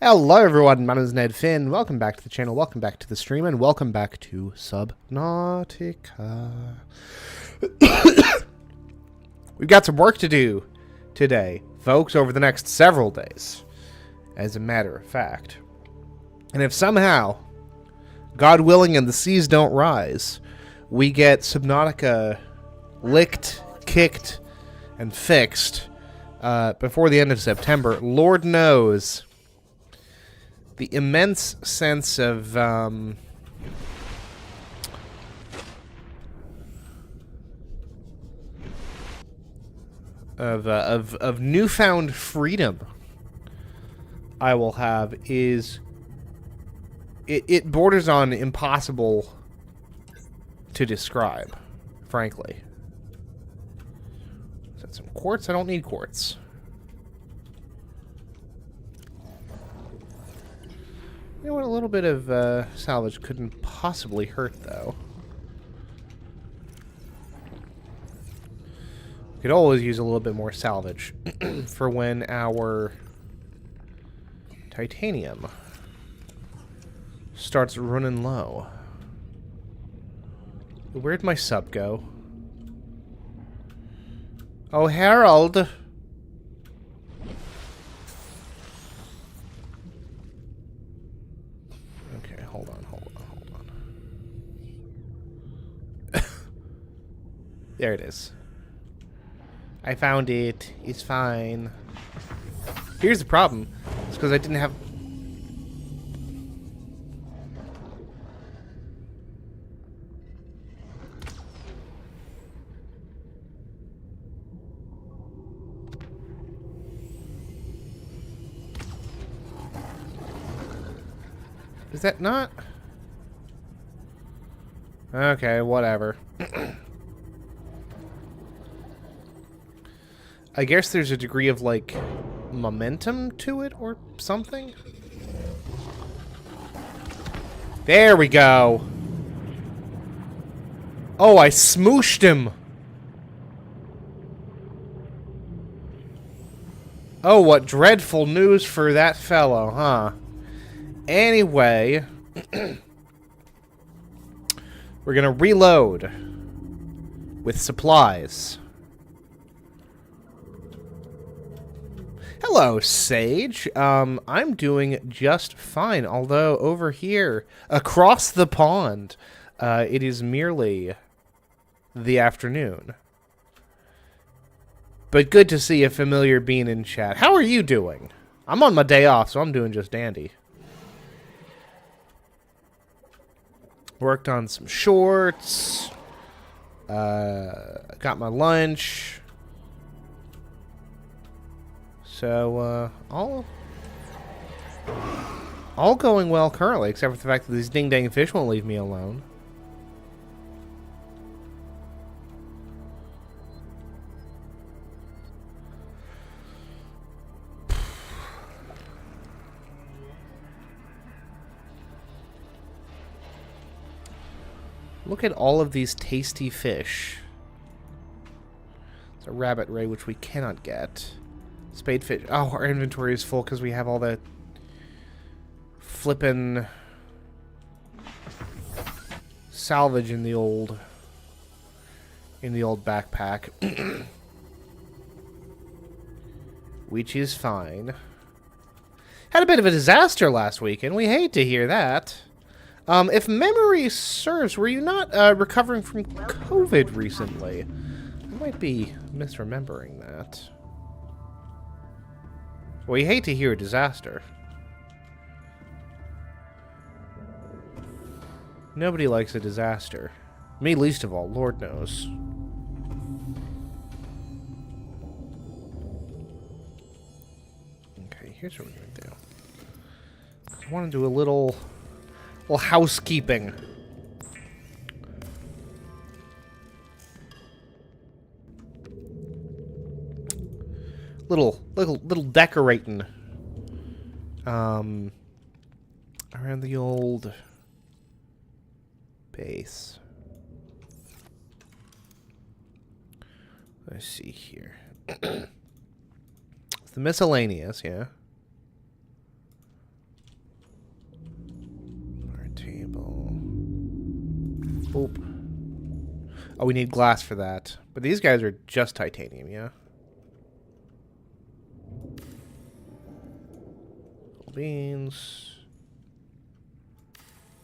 Hello everyone, my name is Ned Finn. Welcome back to the channel, welcome back to the stream, and welcome back to Subnautica. We've got some work to do today, folks, over the next several days, as a matter of fact. And if somehow, God willing and the seas don't rise, we get Subnautica licked, kicked, and fixed before the end of September, Lord knows the immense sense of newfound freedom I will have is it borders on impossible to describe, frankly. Is that some quartz? I don't need quartz. You know what, a little bit of salvage couldn't possibly hurt, though. We could always use a little bit more salvage for when our titanium starts running low. Where'd my sub go? Oh, Harold! Hold on. There it is. I found it. It's fine. Here's the problem. It's because I didn't have... Is that not? Okay, whatever. I guess there's a degree of, like, momentum to it or something? There we go! Oh, I smooshed him! Oh, what dreadful news for that fellow, huh? Anyway, we're gonna reload with supplies. Hello, Sage. I'm doing just fine, although over here, across the pond, it is merely the afternoon. But good to see a familiar being in chat. How are you doing? I'm on my day off, so I'm doing just dandy. Worked on some shorts. Got my lunch. So, all going well currently, except for the fact that these ding-dang fish won't leave me alone. Look at all of these tasty fish. It's a rabbit ray, which we cannot get. Spadefish. Oh, our inventory is full because we have all that flippin' salvage in the old backpack. Which is fine. Had a bit of a disaster last weekend. We hate to hear that. If memory serves, were you not recovering from COVID recently? I might be misremembering that. Well, you hate to hear a disaster. Nobody likes a disaster. Me least of all, Lord knows. Okay, here's what we're gonna do. I want to do a little housekeeping. Little decorating. Around the old base. Let's see here. It's the miscellaneous, yeah. Boop. Oh, we need glass for that. But these guys are just titanium, yeah? Cool beans.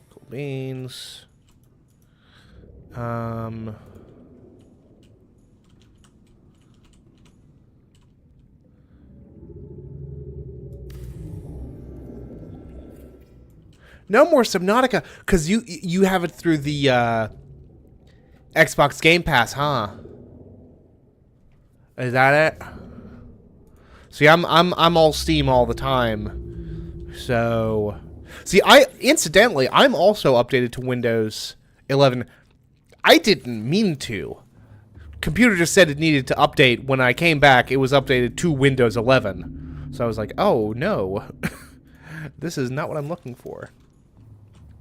Cool beans. No more Subnautica, because you have it through the Xbox Game Pass, huh? Is that it? See, I'm all Steam all the time. So, see, incidentally, I'm also updated to Windows 11. I didn't mean to. Computer just said it needed to update. When I came back, it was updated to Windows 11. So I was like, oh no, this is not what I'm looking for.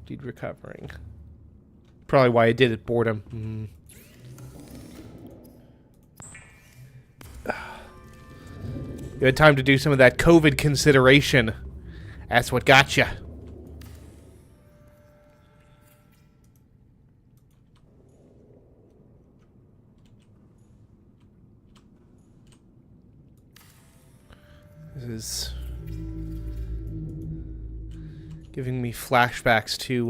Indeed, recovering. Probably why I did it. Boredom. You had time to do some of that COVID consideration. That's what got you. This is giving me flashbacks to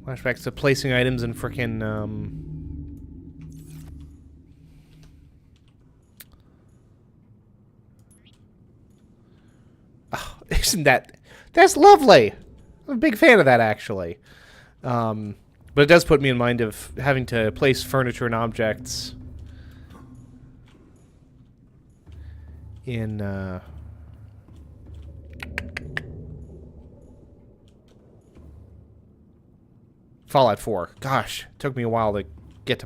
flashbacks to placing items in frickin' oh, isn't that's lovely. I'm a big fan of that, actually. But it does put me in mind of having to place furniture and objects in Fallout 4. Gosh, it took me a while to get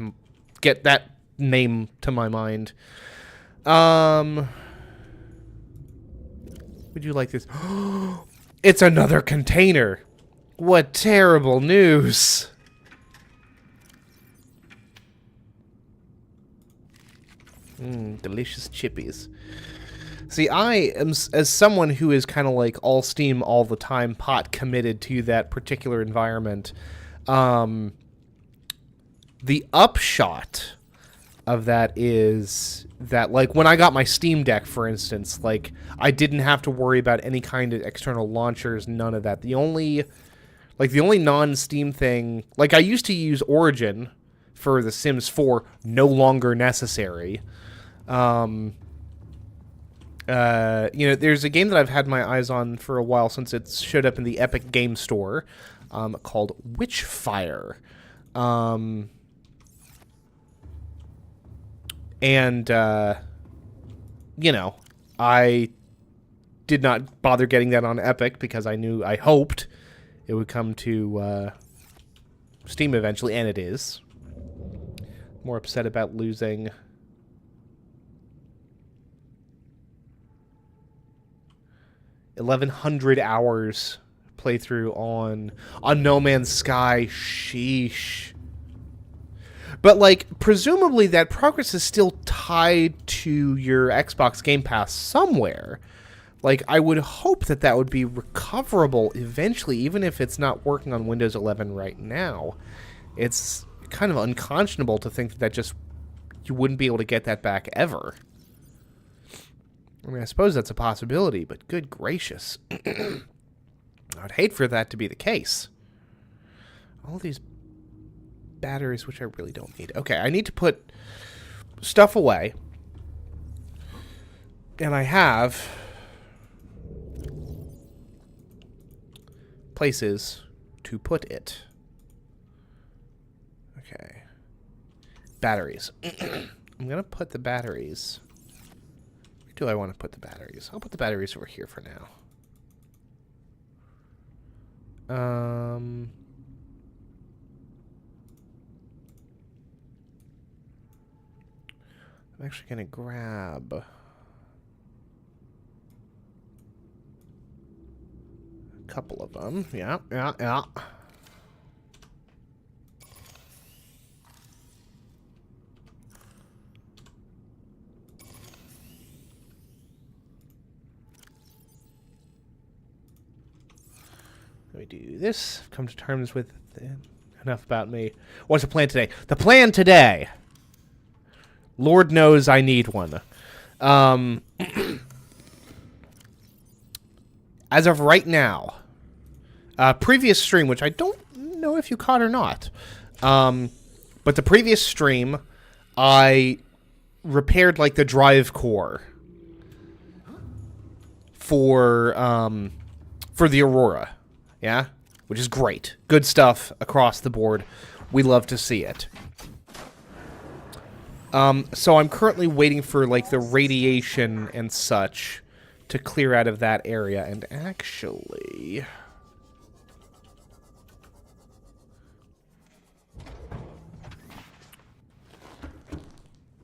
that name to my mind. Would you like this? It's another container. What terrible news. Delicious chippies. See, I am, as someone who is kind of like all Steam all the time, pot committed to that particular environment, the upshot of that is that, like, when I got my Steam Deck, for instance, like, I didn't have to worry about any kind of external launchers, none of that. The only non-Steam thing, like, I used to use Origin for The Sims 4, no longer necessary. You know, there's a game that I've had my eyes on for a while since it showed up in the Epic Game Store, called Witchfire. You know, I did not bother getting that on Epic because I hoped it would come to Steam eventually, and it is. More upset about losing 1,100 hours playthrough on No Man's Sky. Sheesh. But, like, presumably that progress is still tied to your Xbox Game Pass somewhere. Like, I would hope that that would be recoverable eventually, even if it's not working on Windows 11 right now. It's kind of unconscionable to think that just you wouldn't be able to get that back ever. I mean, I suppose that's a possibility, but good gracious. I'd hate for that to be the case. All these batteries, which I really don't need. Okay, I need to put stuff away. And I have places to put it. Okay. Batteries. I'm going to put the batteries. Where do I want to put the batteries? I'll put the batteries over here for now. I'm actually going to grab a couple of them. Yeah. Let me do this. Come to terms with enough about me. What's the plan today? The plan today. Lord knows I need one. As of right now, previous stream, which I don't know if you caught or not, but the previous stream, I repaired like the drive core for the Aurora, yeah, which is great. Good stuff across the board. We love to see it. So I'm currently waiting for like the radiation and such to clear out of that area, and actually,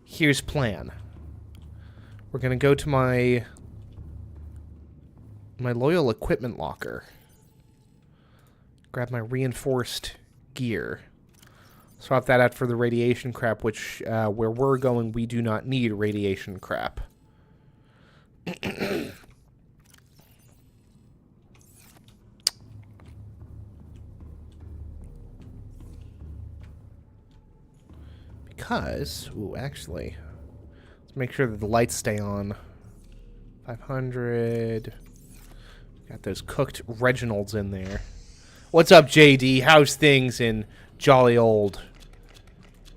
here's plan. We're gonna go to my loyal equipment locker, grab my reinforced gear, swap that out for the radiation crap, which where we're going, we do not need radiation crap. Because, ooh, actually, let's make sure that the lights stay on. 500. Got those cooked Reginalds in there. What's up, JD? How's things in jolly old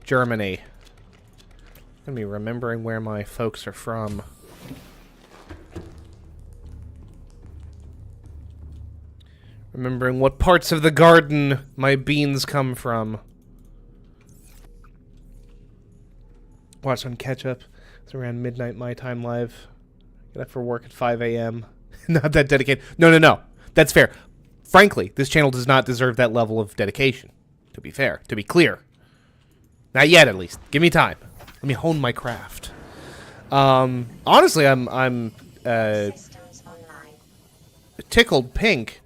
Germany? I'm gonna be remembering where my folks are from. Remembering what parts of the garden my beans come from. Watch on catch up. It's around midnight my time live. Get up for work at 5 a.m. Not that dedicated. No. That's fair. Frankly, this channel does not deserve that level of dedication. To be fair. To be clear. Not yet, at least. Give me time. Let me hone my craft. Honestly, I'm tickled pink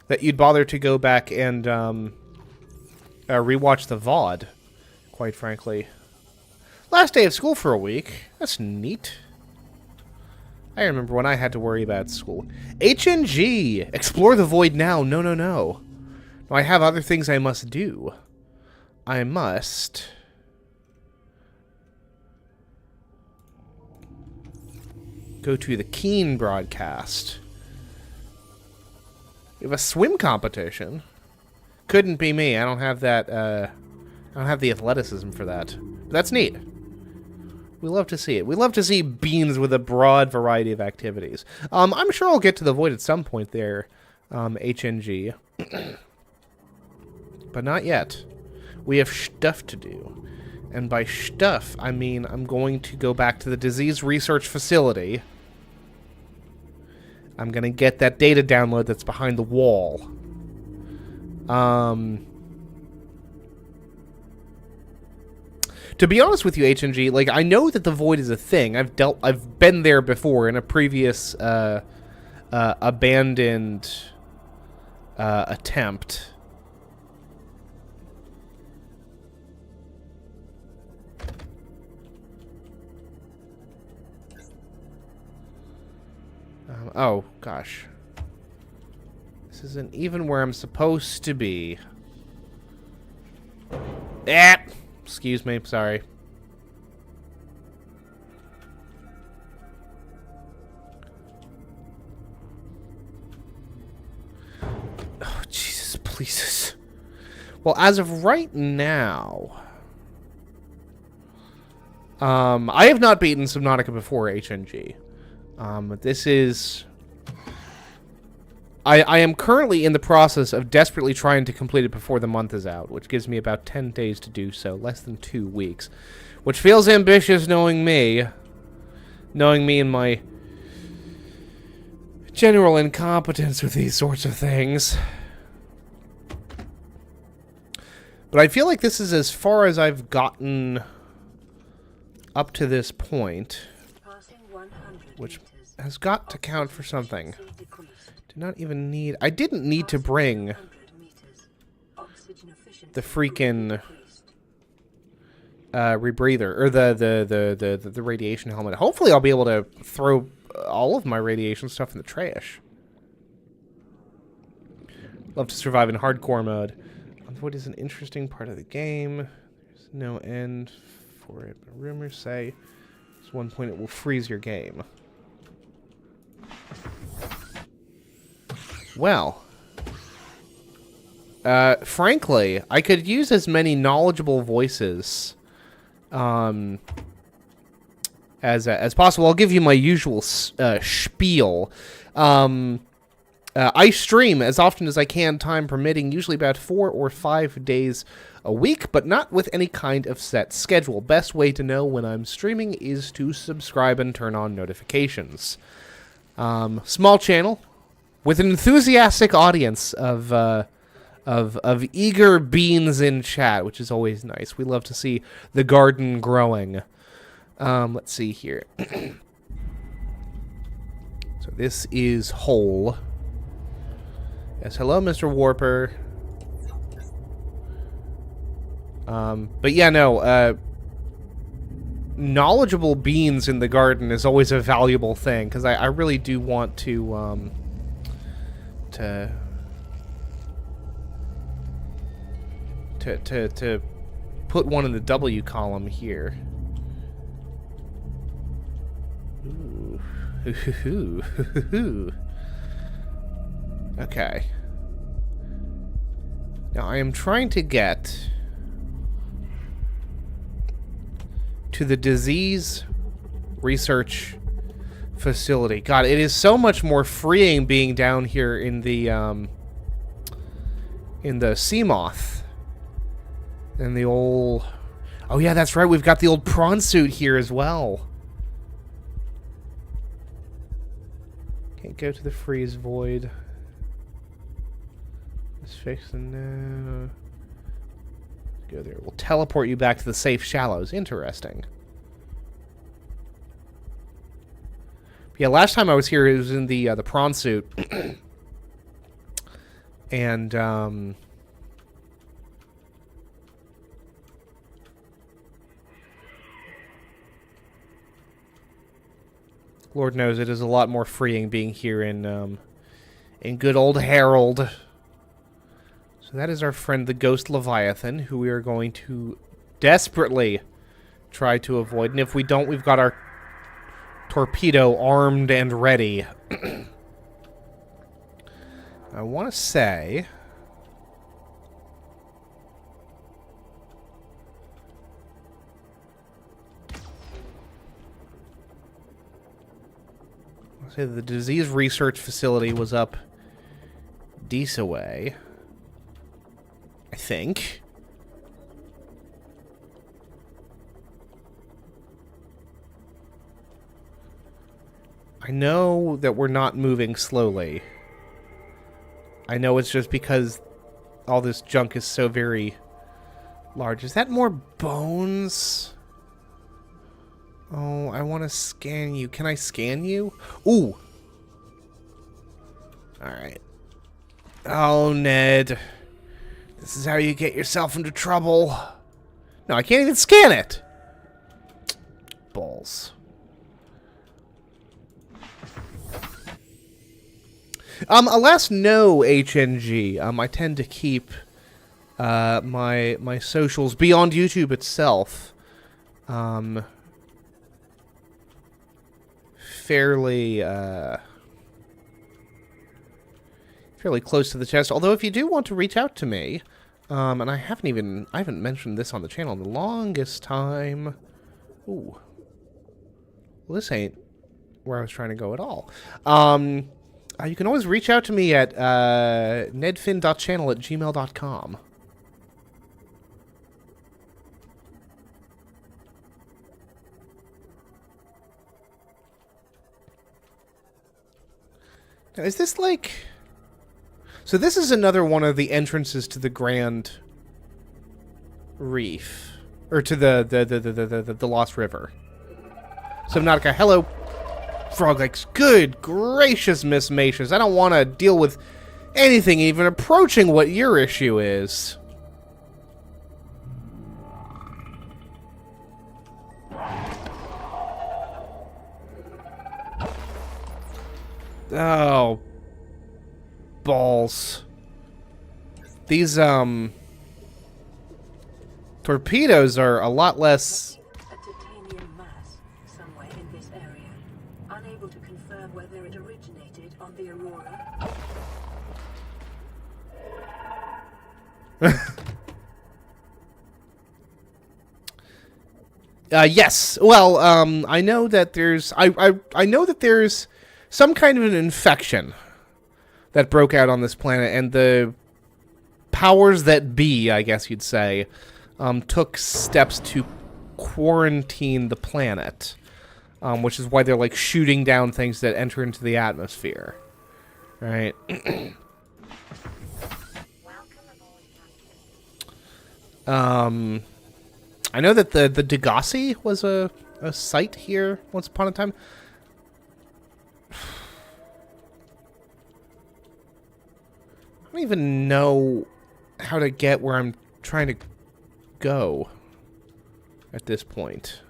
that you'd bother to go back and rewatch the VOD, quite frankly. Last day of school for a week. That's neat. I remember when I had to worry about school. HNG! Explore the void now. No. No, I have other things I must do. I must go to the Keen broadcast. We have a swim competition. Couldn't be me. I don't have that, I don't have the athleticism for that. But that's neat. We love to see it. We love to see beans with a broad variety of activities. I'm sure I'll get to the void at some point there, HNG. But not yet. We have stuff to do. And by stuff, I mean I'm going to go back to the disease research facility. I'm going to get that data download that's behind the wall. To be honest with you, HNG, like, I know that the void is a thing. I've been there before in a previous abandoned attempt. Oh, gosh. This isn't even where I'm supposed to be. Excuse me, sorry. Oh, Jesus, please. Well, as of right now, I have not beaten Subnautica before, HNG. This is... I am currently in the process of desperately trying to complete it before the month is out, which gives me about 10 days to do so, less than 2 weeks. Which feels ambitious knowing me and my general incompetence with these sorts of things. But I feel like this is as far as I've gotten up to this point, which has got to count for something. Did not even need... I didn't need to bring the freaking rebreather, or the radiation helmet. Hopefully I'll be able to throw all of my radiation stuff in the trash. Love to survive in hardcore mode. Void is an interesting part of the game. There's no end for it. Rumors say at one point it will freeze your game. Well, frankly, I could use as many knowledgeable voices as possible. I'll give you my usual spiel. I stream as often as I can, time permitting, usually about 4 or 5 days a week, but not with any kind of set schedule. Best way to know when I'm streaming is to subscribe and turn on notifications. Small channel with an enthusiastic audience of eager beans in chat, which is always nice. We love to see the garden growing. Let's see here. So this is Hole. Yes, hello, Mr. Warper. But yeah, no, knowledgeable beans in the garden is always a valuable thing, because I really do want to put one in the W column here. Ooh. Okay. Now I am trying to get to the disease research facility. God, it is so much more freeing being down here in the Seamoth than the old... Oh yeah, that's right. We've got the old prawn suit here as well. Can't go to the freeze void. Let's fix it now. Go there. We'll teleport you back to the safe shallows. Interesting. Yeah, last time I was here, it was in the prawn suit, and Lord knows it is a lot more freeing being here in good old Harold. So that is our friend the Ghost Leviathan, who we are going to desperately try to avoid. And if we don't, we've got our torpedo armed and ready. I want to say... So the disease research facility was up Deesa way, I think. I know that we're not moving slowly. I know it's just because all this junk is so very large. Is that more bones? Oh, I want to scan you. Can I scan you? Ooh. Alright. Oh, Ned. This is how you get yourself into trouble. No, I can't even scan it. Balls. Alas, no, HNG. I tend to keep my socials beyond YouTube itself. Fairly close to the chest. Although, if you do want to reach out to me, and I haven't mentioned this on the channel in the longest time. Ooh, well, this ain't where I was trying to go at all. You can always reach out to me at nedfin.channel@gmail.com. Now, is this like... So this is another one of the entrances to the Grand Reef. Or to the Lost River. Subnautica, hello, Frog Legs. Good gracious, Miss Macious. I don't want to deal with anything even approaching what your issue is. Oh, balls. These, torpedoes are a lot less... A titanium mass somewhere in this area. Unable to confirm whether it originated on the Aurora. Yes. Well, I know that there's... I know that there's some kind of an infection that broke out on this planet, and the powers that be, I guess you'd say, took steps to quarantine the planet, which is why they're, like, shooting down things that enter into the atmosphere. Right? I know that the Degassi was a site here once upon a time. I don't even know how to get where I'm trying to go at this point.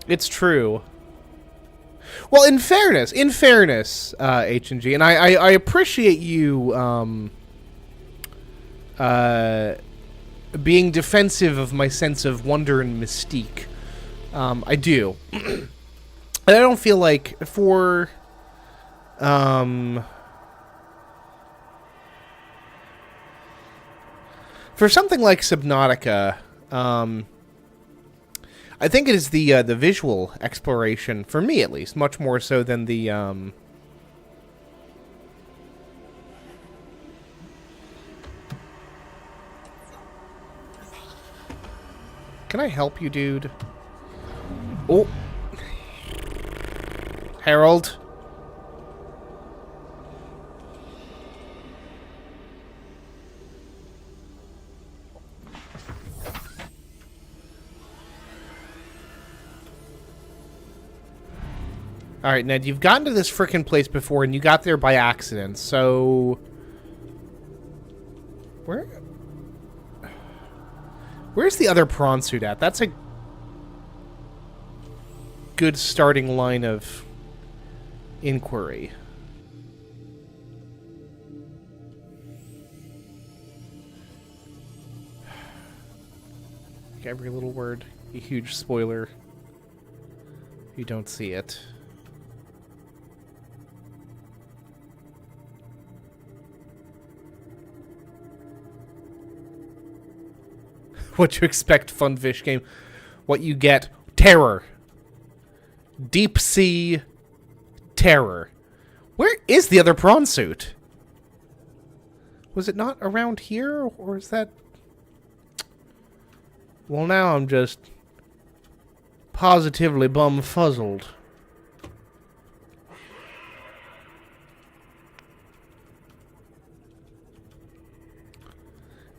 It's true. Well, in fairness, H&G, and I appreciate you being defensive of my sense of wonder and mystique. I do. And I don't feel like for something like Subnautica, I think it is the visual exploration, for me at least, much more so than the Can I help you, dude? Oh. Harold. Alright, Ned, you've gotten to this frickin' place before, and you got there by accident, so... Where's the other prawn suit at? That's a good starting line of inquiry. Every little word, a huge spoiler. You don't see it. What you expect, fun fish game. What you get, terror. Deep sea terror. Where is the other prawn suit? Was it not around here, or is that... Well, now I'm just positively bum-fuzzled.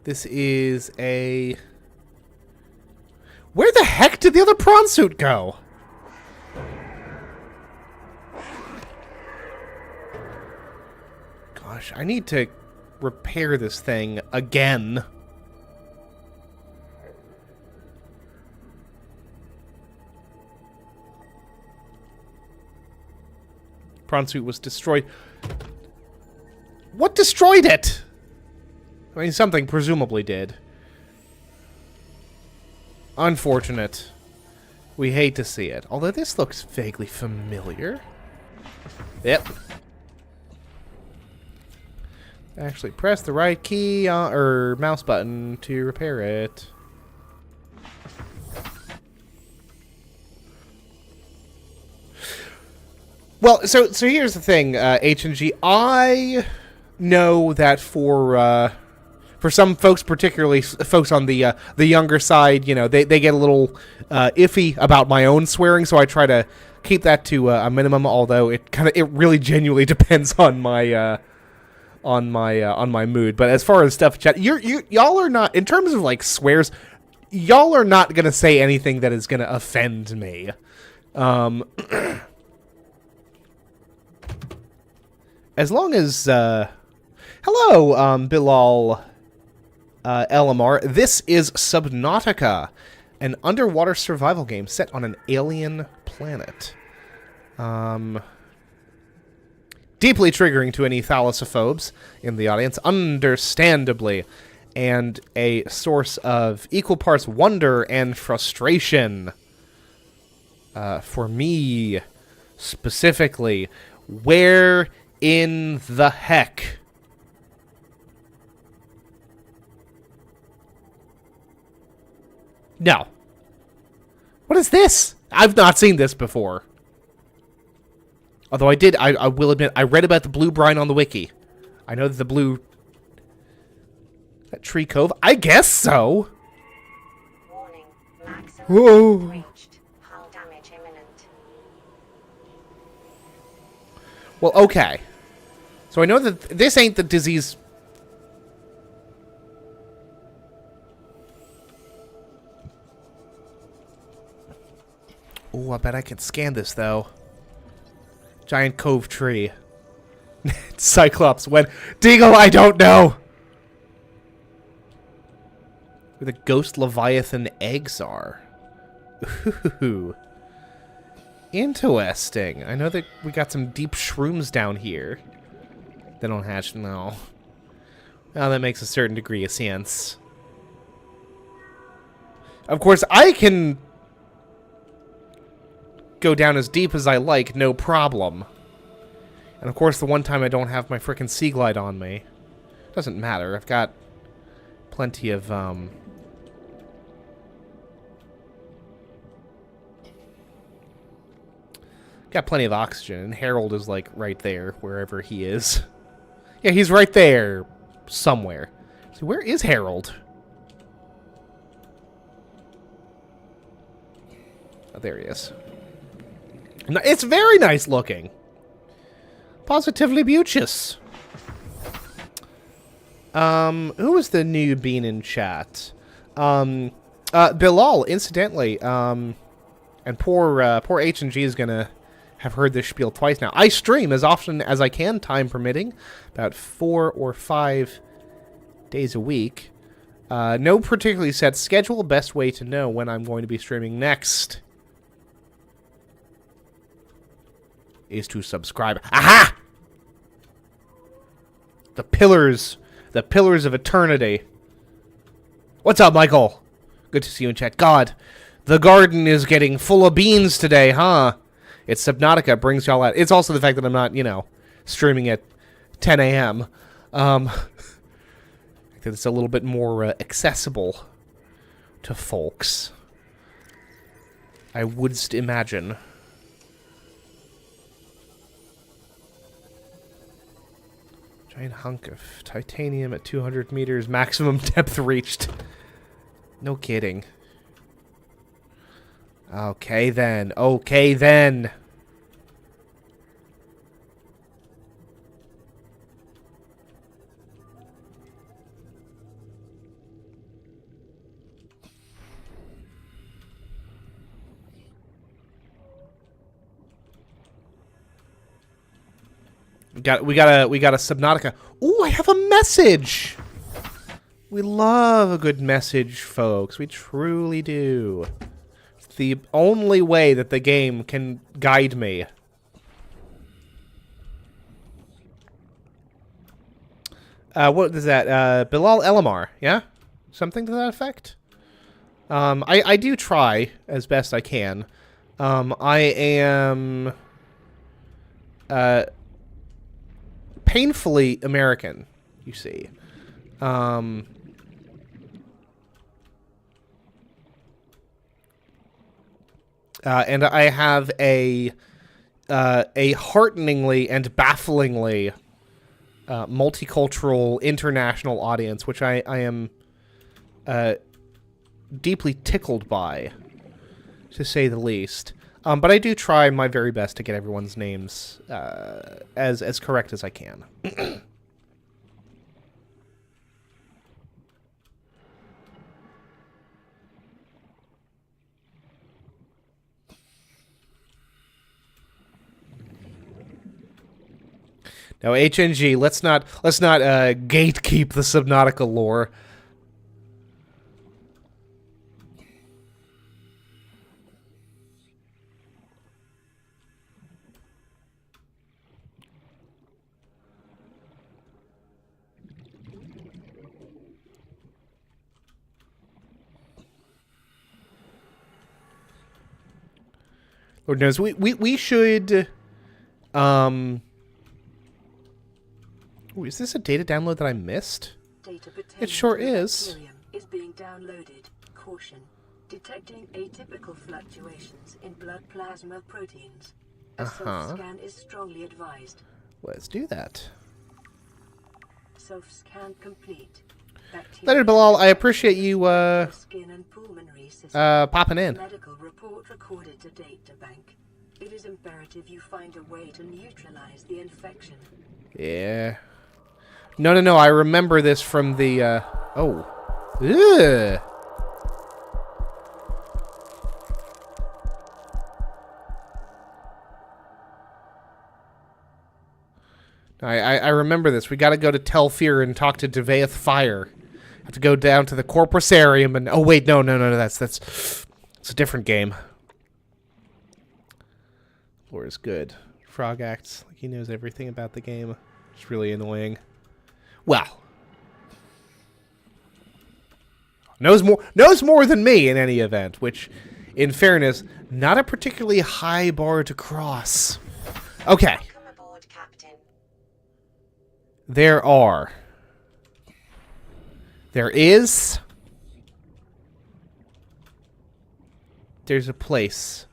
This is a... Where the heck did the other prawn suit go? Gosh, I need to repair this thing again. Prawn suit was destroyed. What destroyed it? I mean, something presumably did. Unfortunate. We hate to see it. Although this looks vaguely familiar. Yep. Actually, press the right key or mouse button to repair it. Well, so here's the thing, H&G. I know that for some folks, particularly folks on the younger side, you know, they get a little iffy about my own swearing, so I try to keep that to a minimum. Although it really genuinely depends on my on my mood. But as far as stuff in chat, y'all are not, in terms of like swears, y'all are not gonna say anything that is gonna offend me. As long as hello, Bilal Elamar. This is Subnautica, an underwater survival game set on an alien planet. Deeply triggering to any thalassophobes in the audience, understandably, and a source of equal parts wonder and frustration. For me, specifically, where in the heck? No. What is this? I've not seen this before. Although I will admit, I read about the blue brine on the wiki. I know that the blue... That Tree Cove? I guess so. Warning. Maximum Whoa. reached. Hull damage imminent. Well, okay. So I know that this ain't the disease... Oh, I bet I can scan this, though. Giant cove tree. Cyclops, when... Deagle, I don't know! Where the ghost Leviathan eggs are. Ooh. Interesting. I know that we got some deep shrooms down here. They don't hatch, no. Well, that makes a certain degree of sense. Of course, I can go down as deep as I like, no problem. And of course, the one time I don't have my frickin' Sea Glide on me. Doesn't matter. I've got plenty of, got plenty of oxygen, and Harold is, like, right there, wherever he is. Yeah, he's right there, somewhere. So where is Harold? Oh, there he is. It's very nice looking. Positively beauteous. Who was the new bean in chat? Bilal, incidentally, and poor H&G is gonna have heard this spiel twice now. I stream as often as I can, time permitting, about 4 or 5 days a week. No particularly set schedule. Best way to know when I'm going to be streaming next is to subscribe. Aha! The pillars of eternity. What's up, Michael? Good to see you in chat. God, the garden is getting full of beans today, huh? It's Subnautica, brings y'all out. It's also the fact that I'm not, you know, streaming at 10 a.m. I think it's a little bit more accessible to folks, I wouldst imagine. Giant hunk of titanium at 200 meters, maximum depth reached. No kidding. Okay then. Okay then. We got a Subnautica. Ooh, I have a message. We love a good message, folks. We truly do. It's the only way that the game can guide me. What is that? Bilal Elamar, yeah? Something to that effect? I do try as best I can. I am painfully American, you see. And I have a a hearteningly and bafflingly multicultural international audience, which I am deeply tickled by, to say the least. But I do try my very best to get everyone's names as correct as I can. Now, HNG, let's not gatekeep the Subnautica lore. Lord knows, we should, Ooh, is this a data download that I missed? Data It sure pertaining to the is. bacterium is being downloaded. Caution. Detecting atypical fluctuations in blood plasma proteins. A self-scan is strongly advised. Let's do that. Self-scan complete. Leonard Bilal, I appreciate you Skin and pulmonary system. popping in. Medical report recorded to data bank. It is imperative you find a way to neutralize the infection. Yeah. No, I remember this from the, oh. Ugh. I remember this. We gotta go to Telfir and talk to Devaeth Fire. Have to go down to the Corpusarium and... Oh, wait, no, that's it's a different game. Lore is good. Frog acts like he knows everything about the game. It's really annoying. Well. Knows more than me in any event, which, in fairness, not a particularly high bar to cross. Okay. Welcome aboard, Captain. There is... There's a place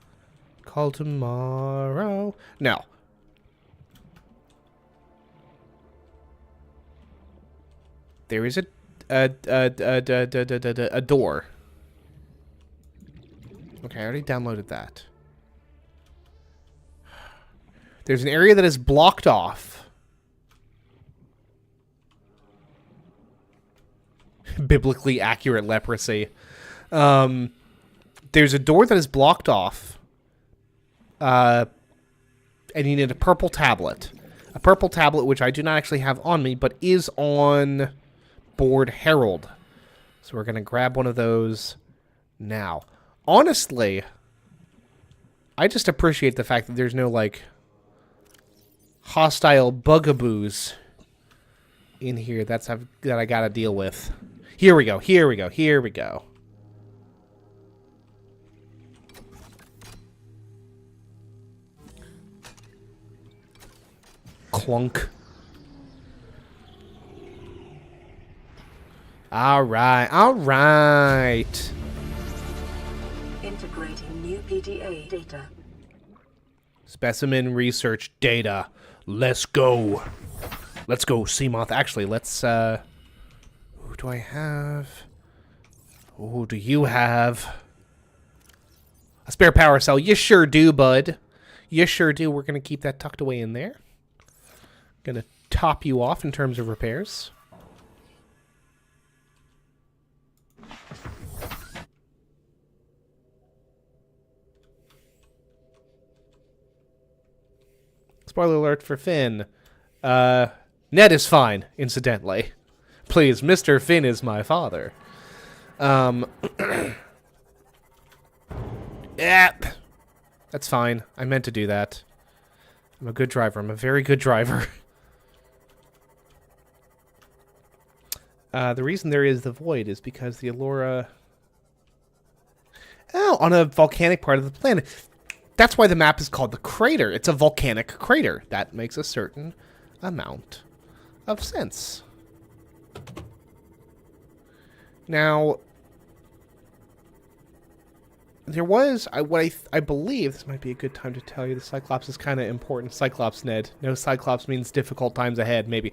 called Tomorrow. No. There is a door. Okay, I already downloaded that. There's an area that is blocked off. Biblically accurate leprosy. There's a door that is blocked off. And you need a purple tablet. A purple tablet which I do not actually have on me, but is on board Herald. So we're going to grab one of those now. Honestly, I just appreciate the fact that there's no, like, hostile bugaboos in here that I gotta deal with. Here we go. Clunk. All right. Integrating new PDA data. Specimen research data. Let's go. Let's go, Seamoth. Actually, let's, who do I have? Who do you have? A spare power cell. You sure do, bud. You sure do. We're going to keep that tucked away in there. Going to top you off in terms of repairs. Spoiler alert for Finn. Ned is fine, incidentally. Please, Mr. Finn is my father. Yeah. That's fine. I meant to do that. I'm a good driver. I'm a very good driver. The reason there is the void is because the Allura... Oh, on a volcanic part of the planet. That's why the map is called the crater. It's a volcanic crater. That makes a certain amount of sense. Now, there was I believe this might be a good time to tell you the Cyclops is kind of important. Cyclops Ned. No, Cyclops means difficult times ahead. Maybe.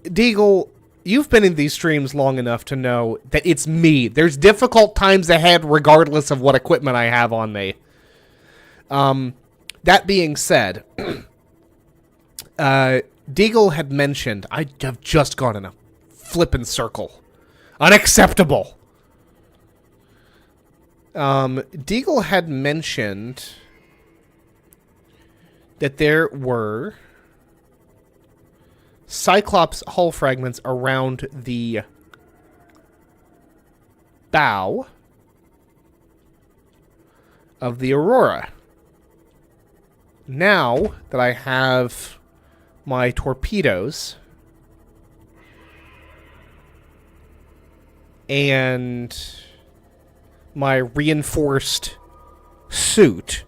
Deagle, you've been in these streams long enough to know that it's me. There's difficult times ahead regardless of what equipment I have on me. That being said, Deagle had mentioned, I have just gone in a flippin' circle. Unacceptable. Deagle had mentioned that there were Cyclops hull fragments around the bow of the Aurora. Now that I have my torpedoes and my reinforced suit,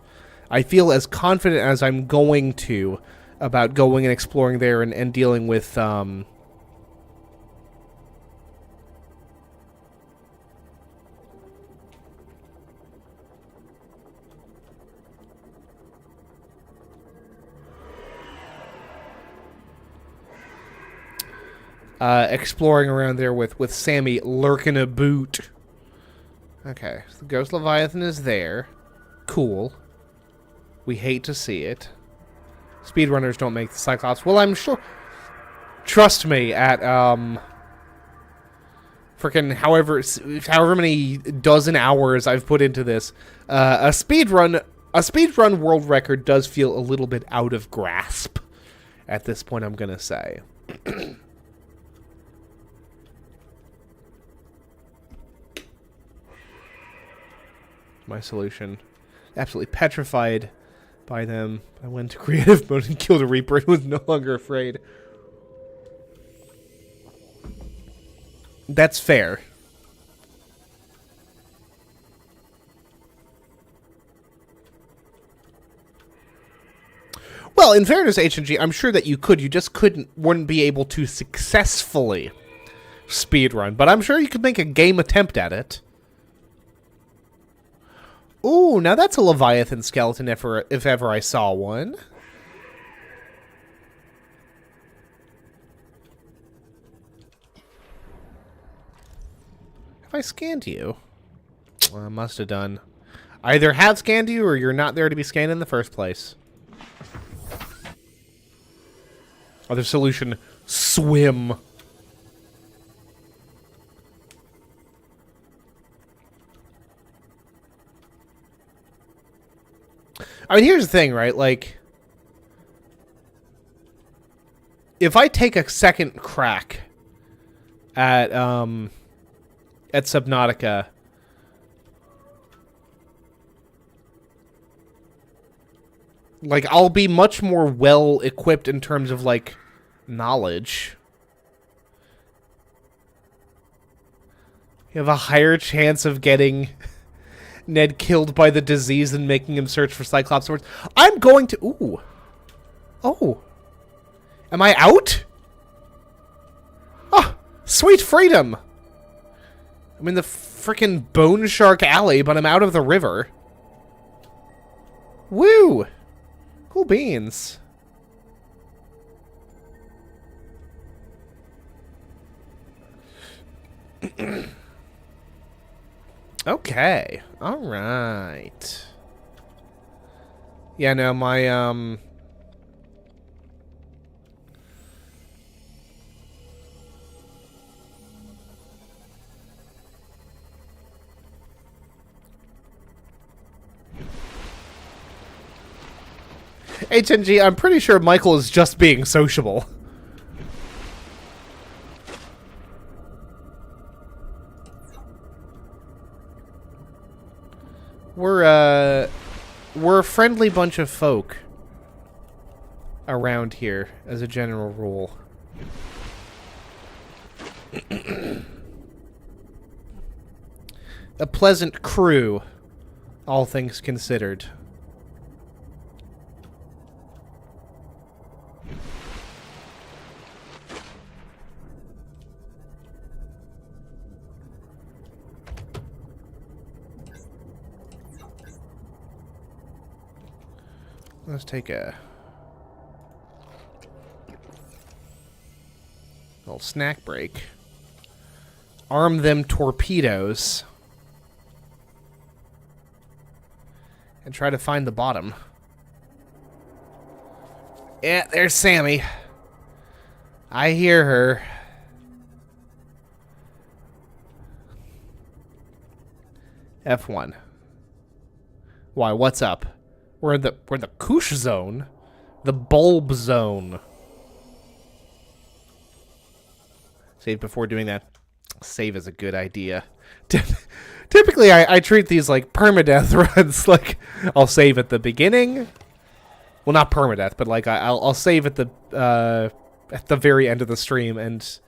I feel as confident as I'm going to about going and exploring there and dealing with exploring around there with Sammy lurking a boot. Okay, so the Ghost Leviathan is there. Cool. We hate to see it. Speedrunners don't make the Cyclops. Well, I'm sure. Trust me, at frickin' however many dozen hours I've put into this, a speedrun world record does feel a little bit out of grasp at this point, I'm gonna say. My solution. Absolutely petrified by them. I went to creative mode and killed a Reaper and was no longer afraid. That's fair. Well, in fairness, H&G, I'm sure that you could. You just wouldn't be able to successfully speedrun. But I'm sure you could make a game attempt at it. Ooh, now that's a Leviathan skeleton if ever I saw one. Have I scanned you? Well, I must have done. I either have scanned you or you're not there to be scanned in the first place. Other solution, swim. I mean, here's the thing, right? Like, if I take a second crack at Subnautica, like, I'll be much more well equipped in terms of, like, knowledge. You have a higher chance of getting Ned killed by the disease and making him search for Cyclops swords. I'm going to... Ooh. Oh. Am I out? Oh, sweet freedom. I'm in the frickin' Bone Shark Alley, but I'm out of the river. Woo. Cool beans. Okay. All right. Yeah, no, my HNG, I'm pretty sure Michael is just being sociable. We're a friendly bunch of folk around here, as a general rule. A pleasant crew, all things considered. Let's take a little snack break. Arm them torpedoes. And try to find the bottom. Yeah, there's Sammy. I hear her. F1. Why, what's up? We're in the Koosh zone. The bulb zone. Save before doing that. Save is a good idea. Typically, I treat these like permadeath runs. Like, I'll save at the beginning. Well, not permadeath, but like I'll save at the very end of the stream and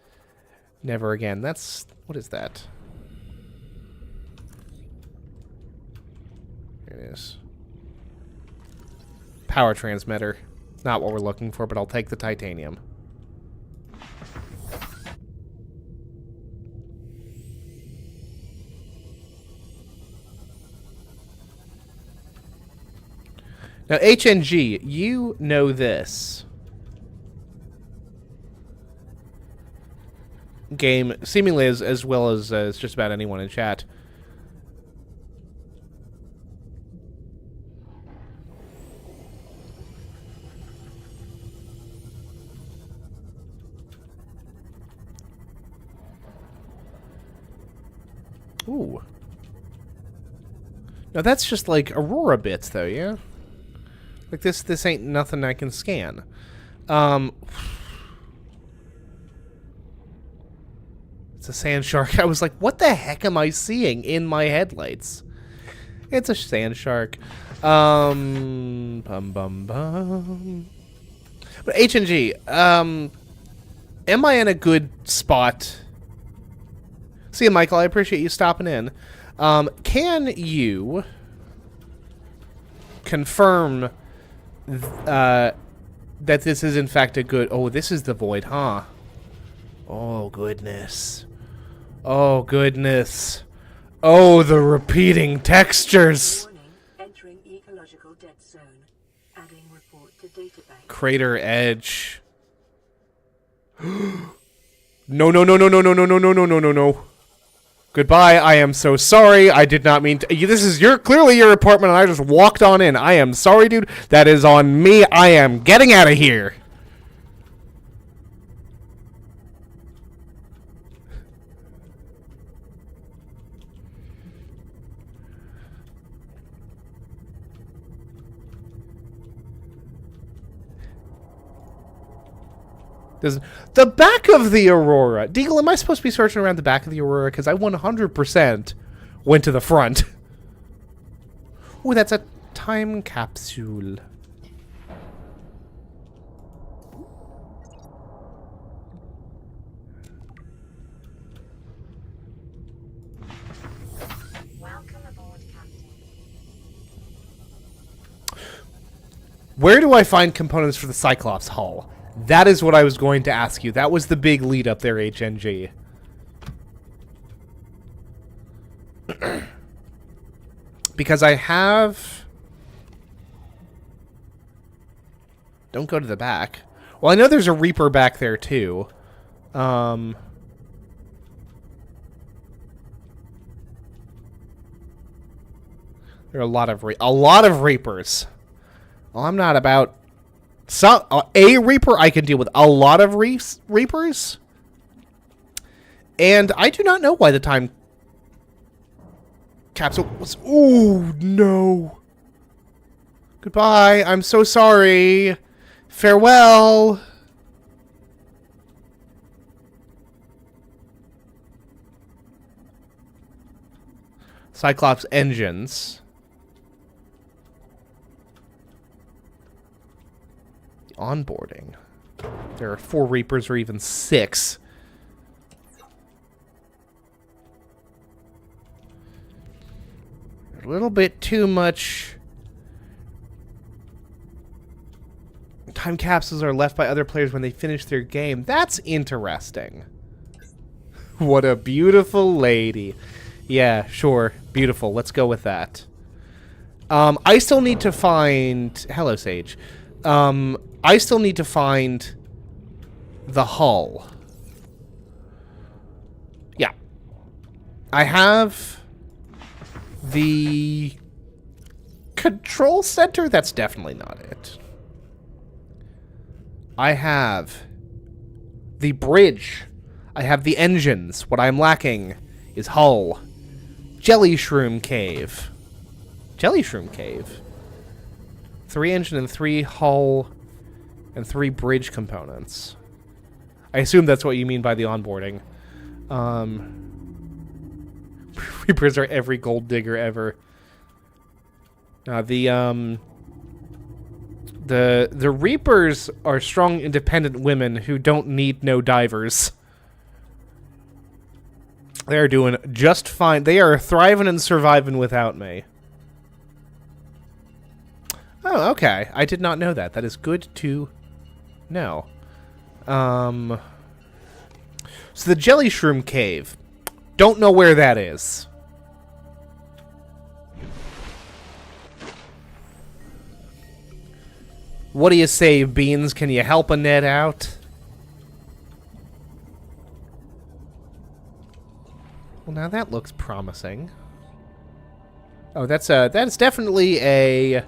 never again. That's, what is that? Here it is. Power transmitter. Not what we're looking for, but I'll take the titanium. Now, HNG, you know this game seemingly as well as just about anyone in chat. Ooh. Now, that's just like Aurora bits, though, yeah? Like, this ain't nothing I can scan. It's a sand shark. I was like, what the heck am I seeing in my headlights? It's a sand shark. Bum, bum, bum. But HNG, am I in a good spot? See you, Michael. I appreciate you stopping in. Can you confirm that this is in fact a good... Oh, this is the void, huh? Oh, goodness. Oh, goodness. Oh, the repeating textures. Warning, entering ecological dead zone. Adding report to database. Crater edge. No, no, no, no, no, no, no, no, no, no, no, no, no. Goodbye, I am so sorry, I did not mean to... This is clearly your apartment and I just walked on in. I am sorry, dude. That is on me. I am getting out of here. The back of the Aurora. Deagle, am I supposed to be searching around the back of the Aurora? Because I 100% went to the front. Oh, that's a time capsule. Welcome aboard, Captain. Where do I find components for the Cyclops hull? That is what I was going to ask you. That was the big lead up there, HNG. Because I have... Don't go to the back. Well, I know there's a Reaper back there, too. There are a lot of Reapers. Well, I'm not about... a Reaper I can deal with. A lot of Reapers? And I do not know why the time capsule was... Ooh, no. Goodbye. I'm so sorry. Farewell. Cyclops engines. Onboarding. There are 4 Reapers or even 6. A little bit too much. Time capsules are left by other players when they finish their game. That's interesting. What a beautiful lady. Yeah, sure. Beautiful. Let's go with that. I still need to find... Hello, Sage. I still need to find the hull. Yeah. I have the control center. That's definitely not it. I have the bridge. I have the engines. What I'm lacking is hull. Jelly Shroom Cave. Jelly Shroom Cave. 3 engine and 3 hull and 3 bridge components. I assume that's what you mean by the onboarding. Reapers are every gold digger ever. The Reapers are strong, independent women who don't need no divers. They're doing just fine. They are thriving and surviving without me. Oh, okay. I did not know that. That is good to know. So the Jelly Shroom Cave. Don't know where that is. What do you say, Beans? Can you help a Ned out? Well, now that looks promising. Oh, that is definitely a...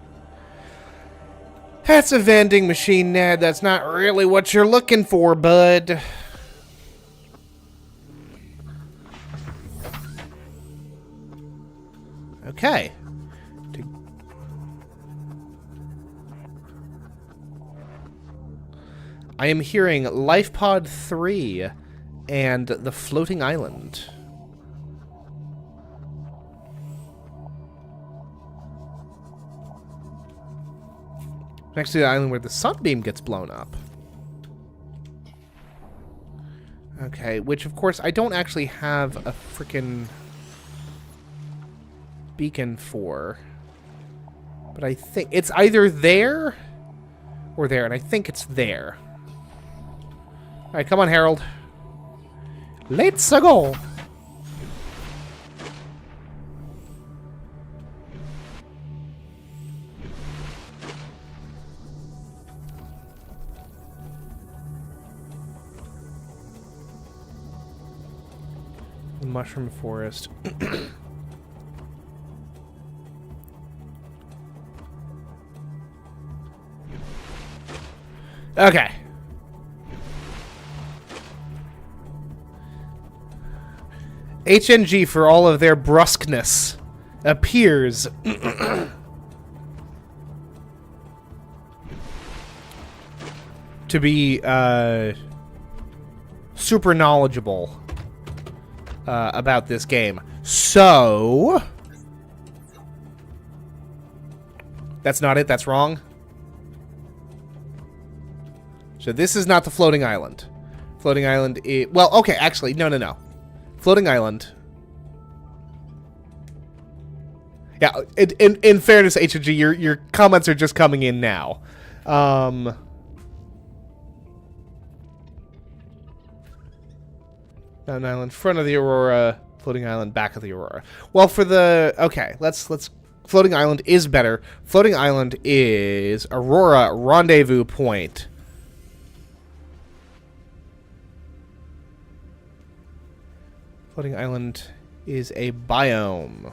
That's a vending machine, Ned. That's not really what you're looking for, bud. Okay. I am hearing Life Pod 3 and the Floating Island. Next to the island where the sunbeam gets blown up. Okay, which of course I don't actually have a frickin' beacon for. But I think it's either there or there, and I think it's there. Alright, come on, Harold. Let's go! The mushroom forest. Okay. HNG, for all of their brusqueness, appears to be super knowledgeable about this game. So that's not it. That's wrong. So this is not the floating island. Floating island is... Well, okay, actually, no. Floating island. Yeah, in fairness, HG, your comments are just coming in now. Mountain Island, front of the Aurora. Floating Island, back of the Aurora. Well, for the... Okay, let's... Floating Island is better. Floating Island is Aurora Rendezvous Point. Floating Island is a biome.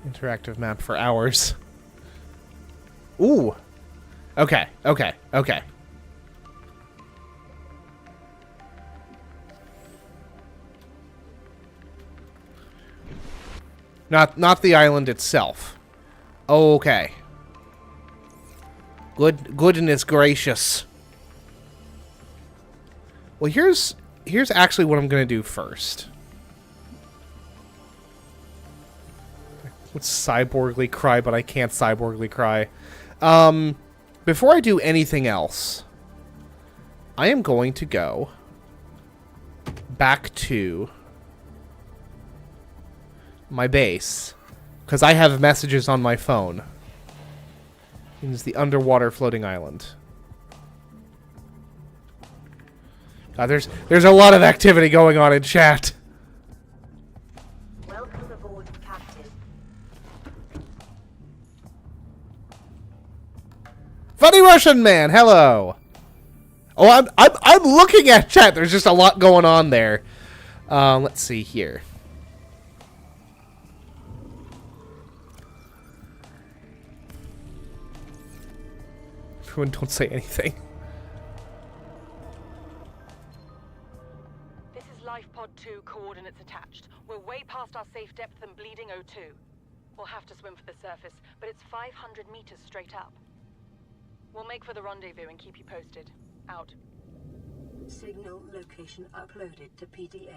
Interactive map for hours. Ooh. Okay. Not the island itself. Okay. Goodness gracious. Well, here's actually what I'm gonna do first. Would cyborgly cry, but I can't cyborgly cry. Before I do anything else, I am going to go back to my base, because I have messages on my phone. It's the underwater floating island. God, there's a lot of activity going on in chat. Welcome aboard, Captain. Funny Russian man, hello. Oh, I'm looking at chat. There's just a lot going on there. Let's see here. Everyone, don't say anything. This is Life Pod 2, coordinates attached. We're way past our safe depth and bleeding O2. We'll have to swim for the surface, but it's 500 meters straight up. We'll make for the rendezvous and keep you posted. Out. Signal location uploaded to PDA.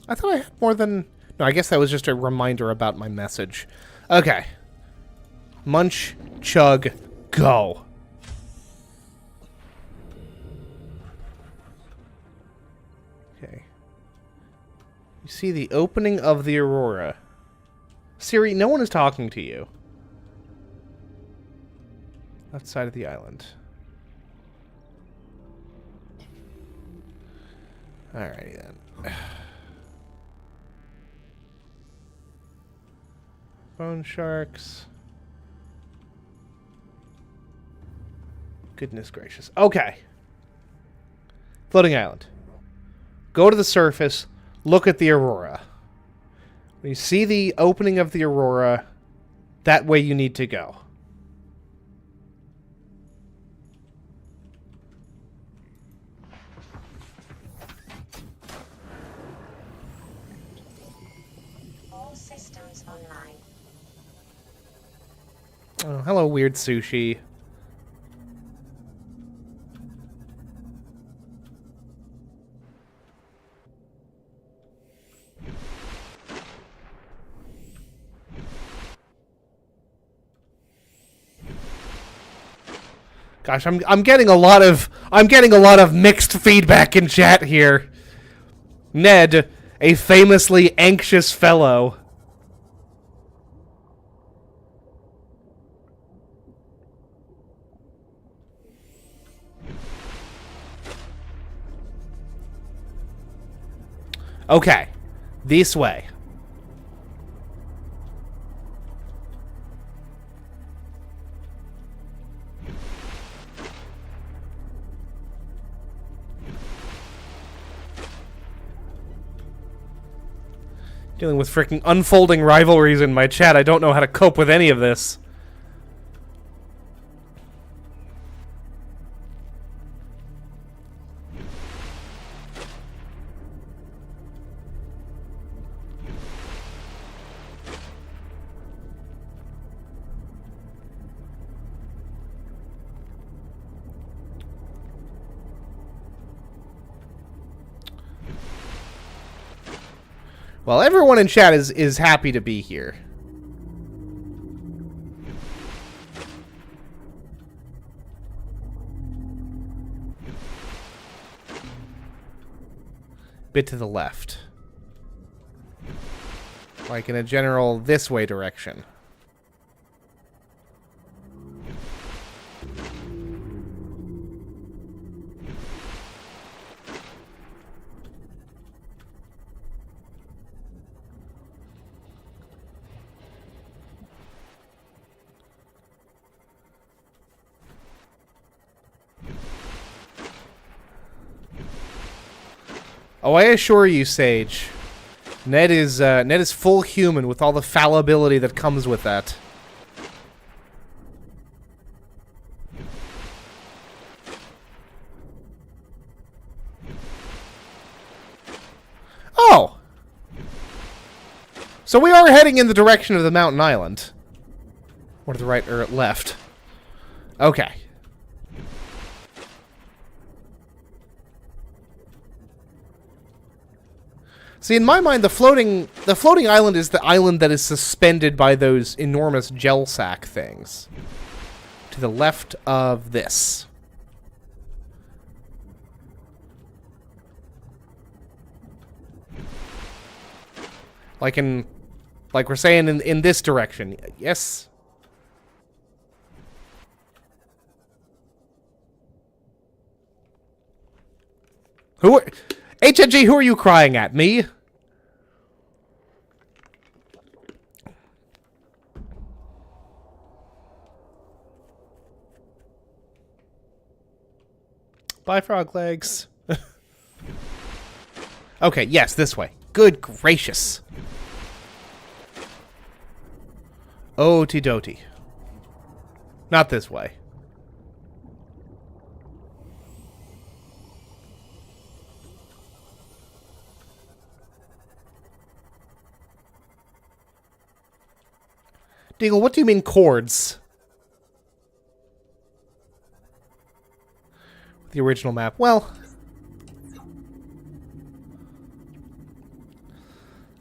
I thought I had more than... No, I guess that was just a reminder about my message. Okay. Munch, chug, go. Okay. You see the opening of the Aurora. Siri, no one is talking to you. Left side of the island. Alrighty then. Bone sharks. Goodness gracious. Okay. Floating island. Go to the surface. Look at the Aurora. When you see the opening of the Aurora, that way you need to go. All systems online. Oh, hello, weird sushi. Gosh, I'm getting a lot of mixed feedback in chat here. Ned, a famously anxious fellow. Okay, this way. Dealing with freaking unfolding rivalries in my chat. I don't know how to cope with any of this. Well, everyone in chat is happy to be here. Bit to the left. Like in a general this way direction. Oh, I assure you, Sage, Ned is full human with all the fallibility that comes with that. Oh! So we are heading in the direction of the mountain island. Or to the right or left. Okay. See, in my mind, the floating island is the island that is suspended by those enormous gel sack things. To the left of this. Like we're saying in this direction. Yes. Who are... HNG, who are you crying at? Me? Bye, frog legs. Okay, yes, this way. Good gracious. Oti doty. Not this way. Deagle, what do you mean chords? The original map. Well,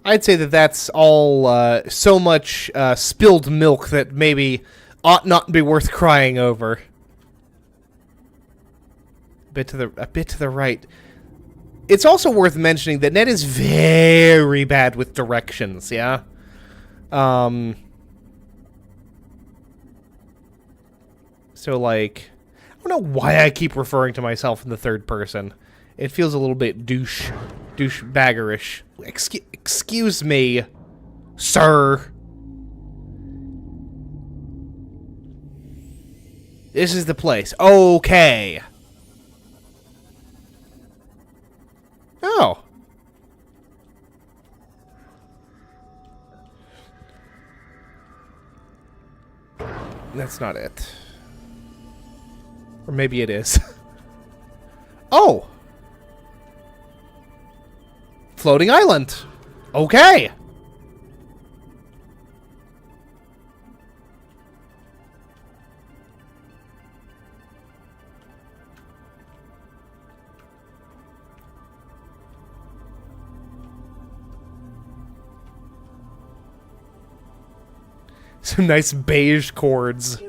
I'd say that that's all so much spilled milk that maybe ought not be worth crying over. A bit to the right. It's also worth mentioning that Ned is very bad with directions, yeah? So, like, I don't know why I keep referring to myself in the third person. It feels a little bit douchebaggerish. Excuse me, sir. This is the place. Okay. Oh. That's not it. Or maybe it is. Oh! Floating island. Okay. Some nice beige chords.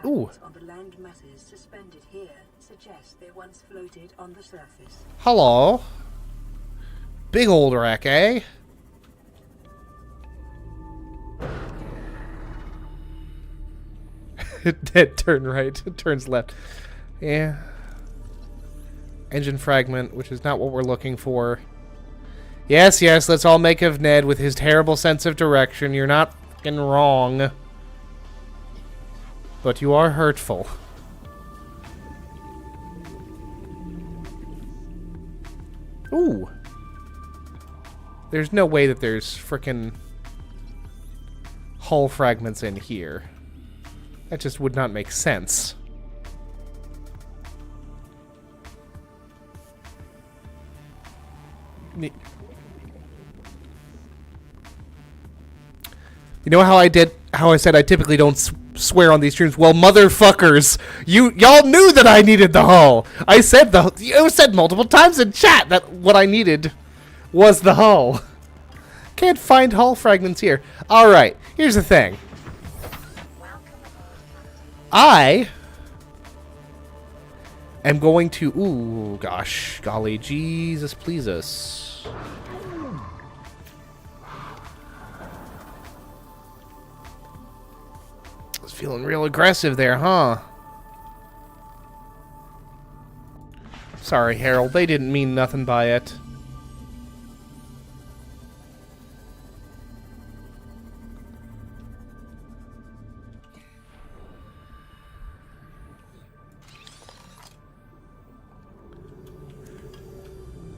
Ooh. On the land masses suspended here suggest they once floated on the surface. Hello. Big old wreck, eh? It turned right. It turns left. Yeah. Engine fragment, which is not what we're looking for. Yes, yes, let's all make of Ned with his terrible sense of direction. You're not fucking wrong. But you are hurtful. Ooh. There's no way that there's frickin' hull fragments in here. That just would not make sense. You know how I said I typically don't swear on these streams? Well, motherfuckers, y'all knew that I needed the hull. I said you said multiple times in chat that what I needed was the hull. Can't find hull fragments here. All right, here's the thing. I am going to... Ooh, gosh. Golly, Jesus, please us. I was feeling real aggressive there, huh? Sorry, Harold. They didn't mean nothing by it.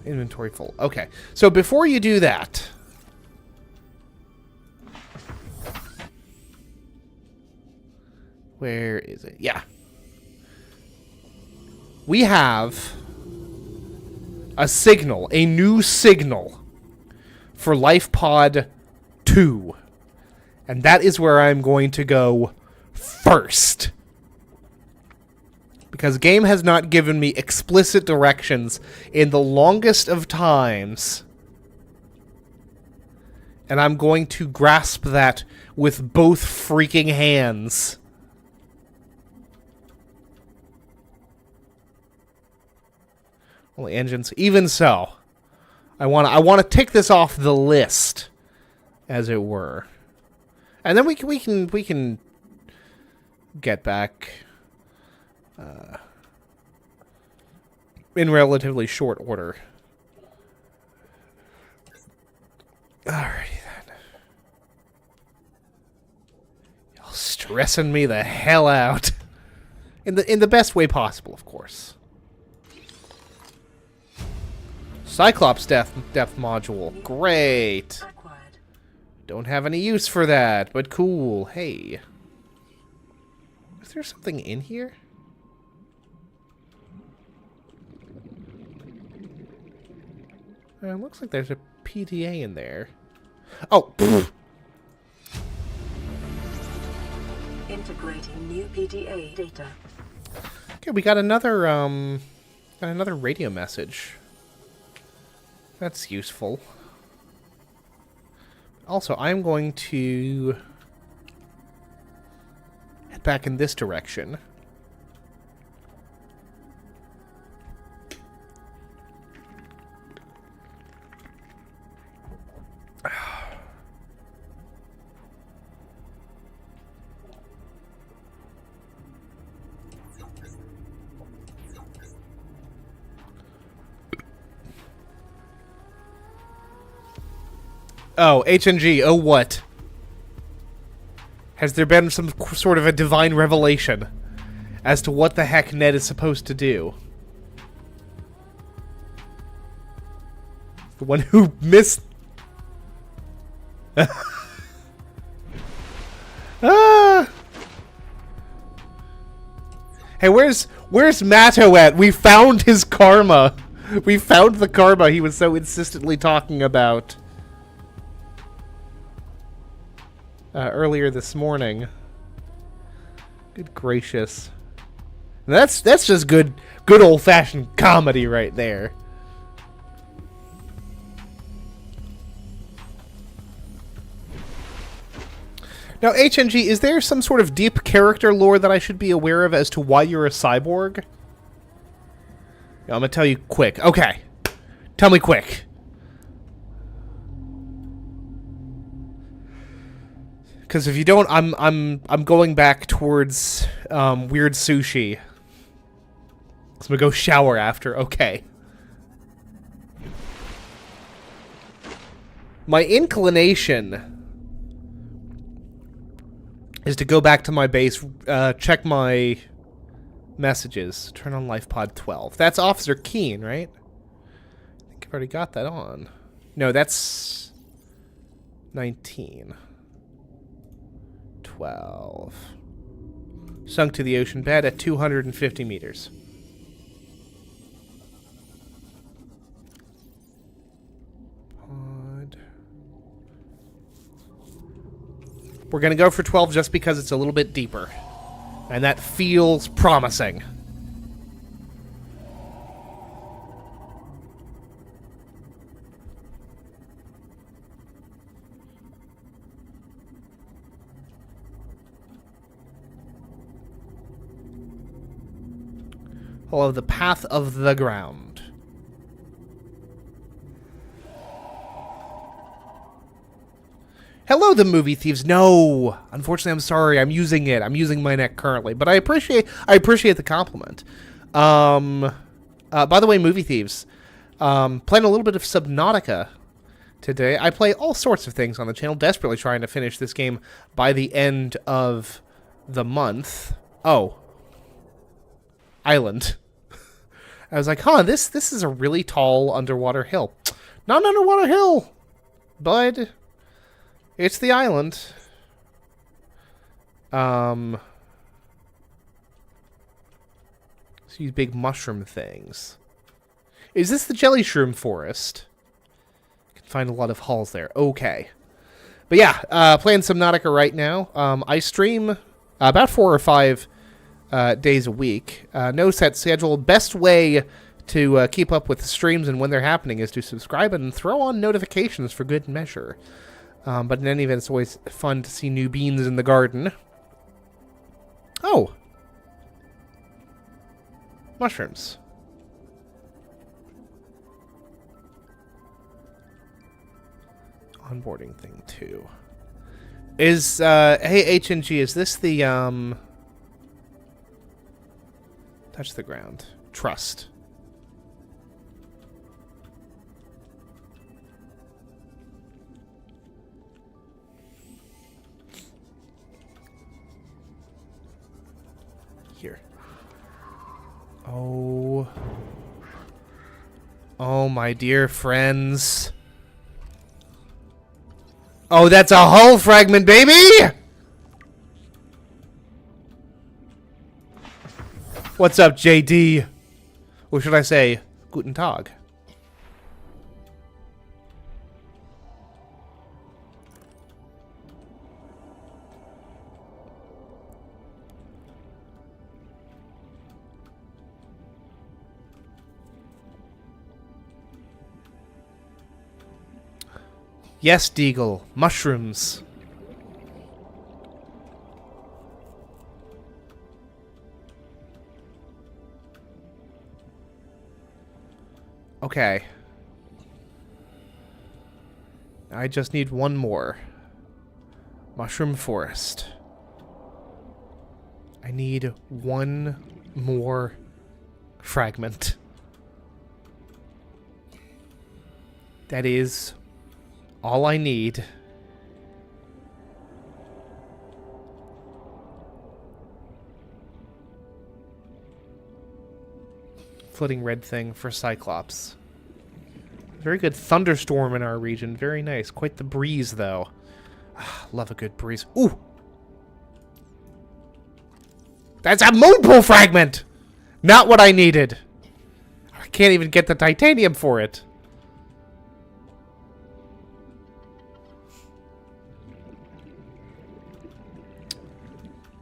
Inventory full. Okay. So before you do that... Where is it? Yeah. We have a signal, a new signal for LifePod 2. And that is where I'm going to go first. Because game has not given me explicit directions in the longest of times. And I'm going to grasp that with both freaking hands. Only engines. Even so, I want to tick this off the list, as it were. And then we can get back in relatively short order. Alrighty then. Y'all stressing me the hell out. In the best way possible, of course. Cyclops depth module. Great. Acquired. Don't have any use for that, but cool. Hey. Is there something in here? It looks like there's a PTA in there. Oh! Pfft. Integrating new PDA data. Okay, we got another radio message. That's useful. Also, I'm going to head back in this direction. Oh, HNG, oh what? Has there been some sort of a divine revelation as to what the heck Ned is supposed to do? The one who missed... ah! Hey, where's Matto at? We found his karma. We found the karma he was so insistently talking about. Earlier this morning. Good gracious. That's just good old-fashioned comedy right there. Now, HNG, is there some sort of deep character lore that I should be aware of as to why you're a cyborg? Yeah, I'm gonna tell you quick. Okay. Tell me quick. Because if you don't, I'm going back towards weird sushi. So I'm gonna go shower after. Okay. My inclination is to go back to my base, check my messages, turn on LifePod 12. That's Officer Keen, right? I think I've already got that on. No, that's 19. 12. Sunk to the ocean bed at 250 meters. Pod. We're going to go for 12 just because it's a little bit deeper. And that feels promising. Follow the path of the ground. Hello, the movie thieves. No, unfortunately, I'm sorry. I'm using it. I'm using my neck currently, but I appreciate the compliment. By the way, movie thieves, playing a little bit of Subnautica today. I play all sorts of things on the channel, desperately trying to finish this game by the end of the month. Oh. Island. I was like, huh, this is a really tall underwater hill. Not an underwater hill, but it's the island. These big mushroom things. Is this the jelly shroom forest? You can find a lot of halls there. Okay. But yeah, playing Subnautica right now. I stream about 4 or 5 days a week. No set schedule. Best way to keep up with the streams and when they're happening is to subscribe and throw on notifications for good measure. But in any event, it's always fun to see new beans in the garden. Oh! Mushrooms. Onboarding thing, too. Is, hey, HNG, is this the, touch the ground. Trust. here. Oh. Oh, my dear friends. Oh, that's a hull fragment, baby! What's up, JD? Or should I say, Guten Tag? Yes, Deagle. Mushrooms. Okay. I just need one more. Mushroom forest. I need one more fragment. That is all I need. Floating red thing for Cyclops. Very good thunderstorm in our region. Very nice. Quite the breeze, though. Love a good breeze. Ooh! That's a moonpool fragment! Not what I needed. I can't even get the titanium for it.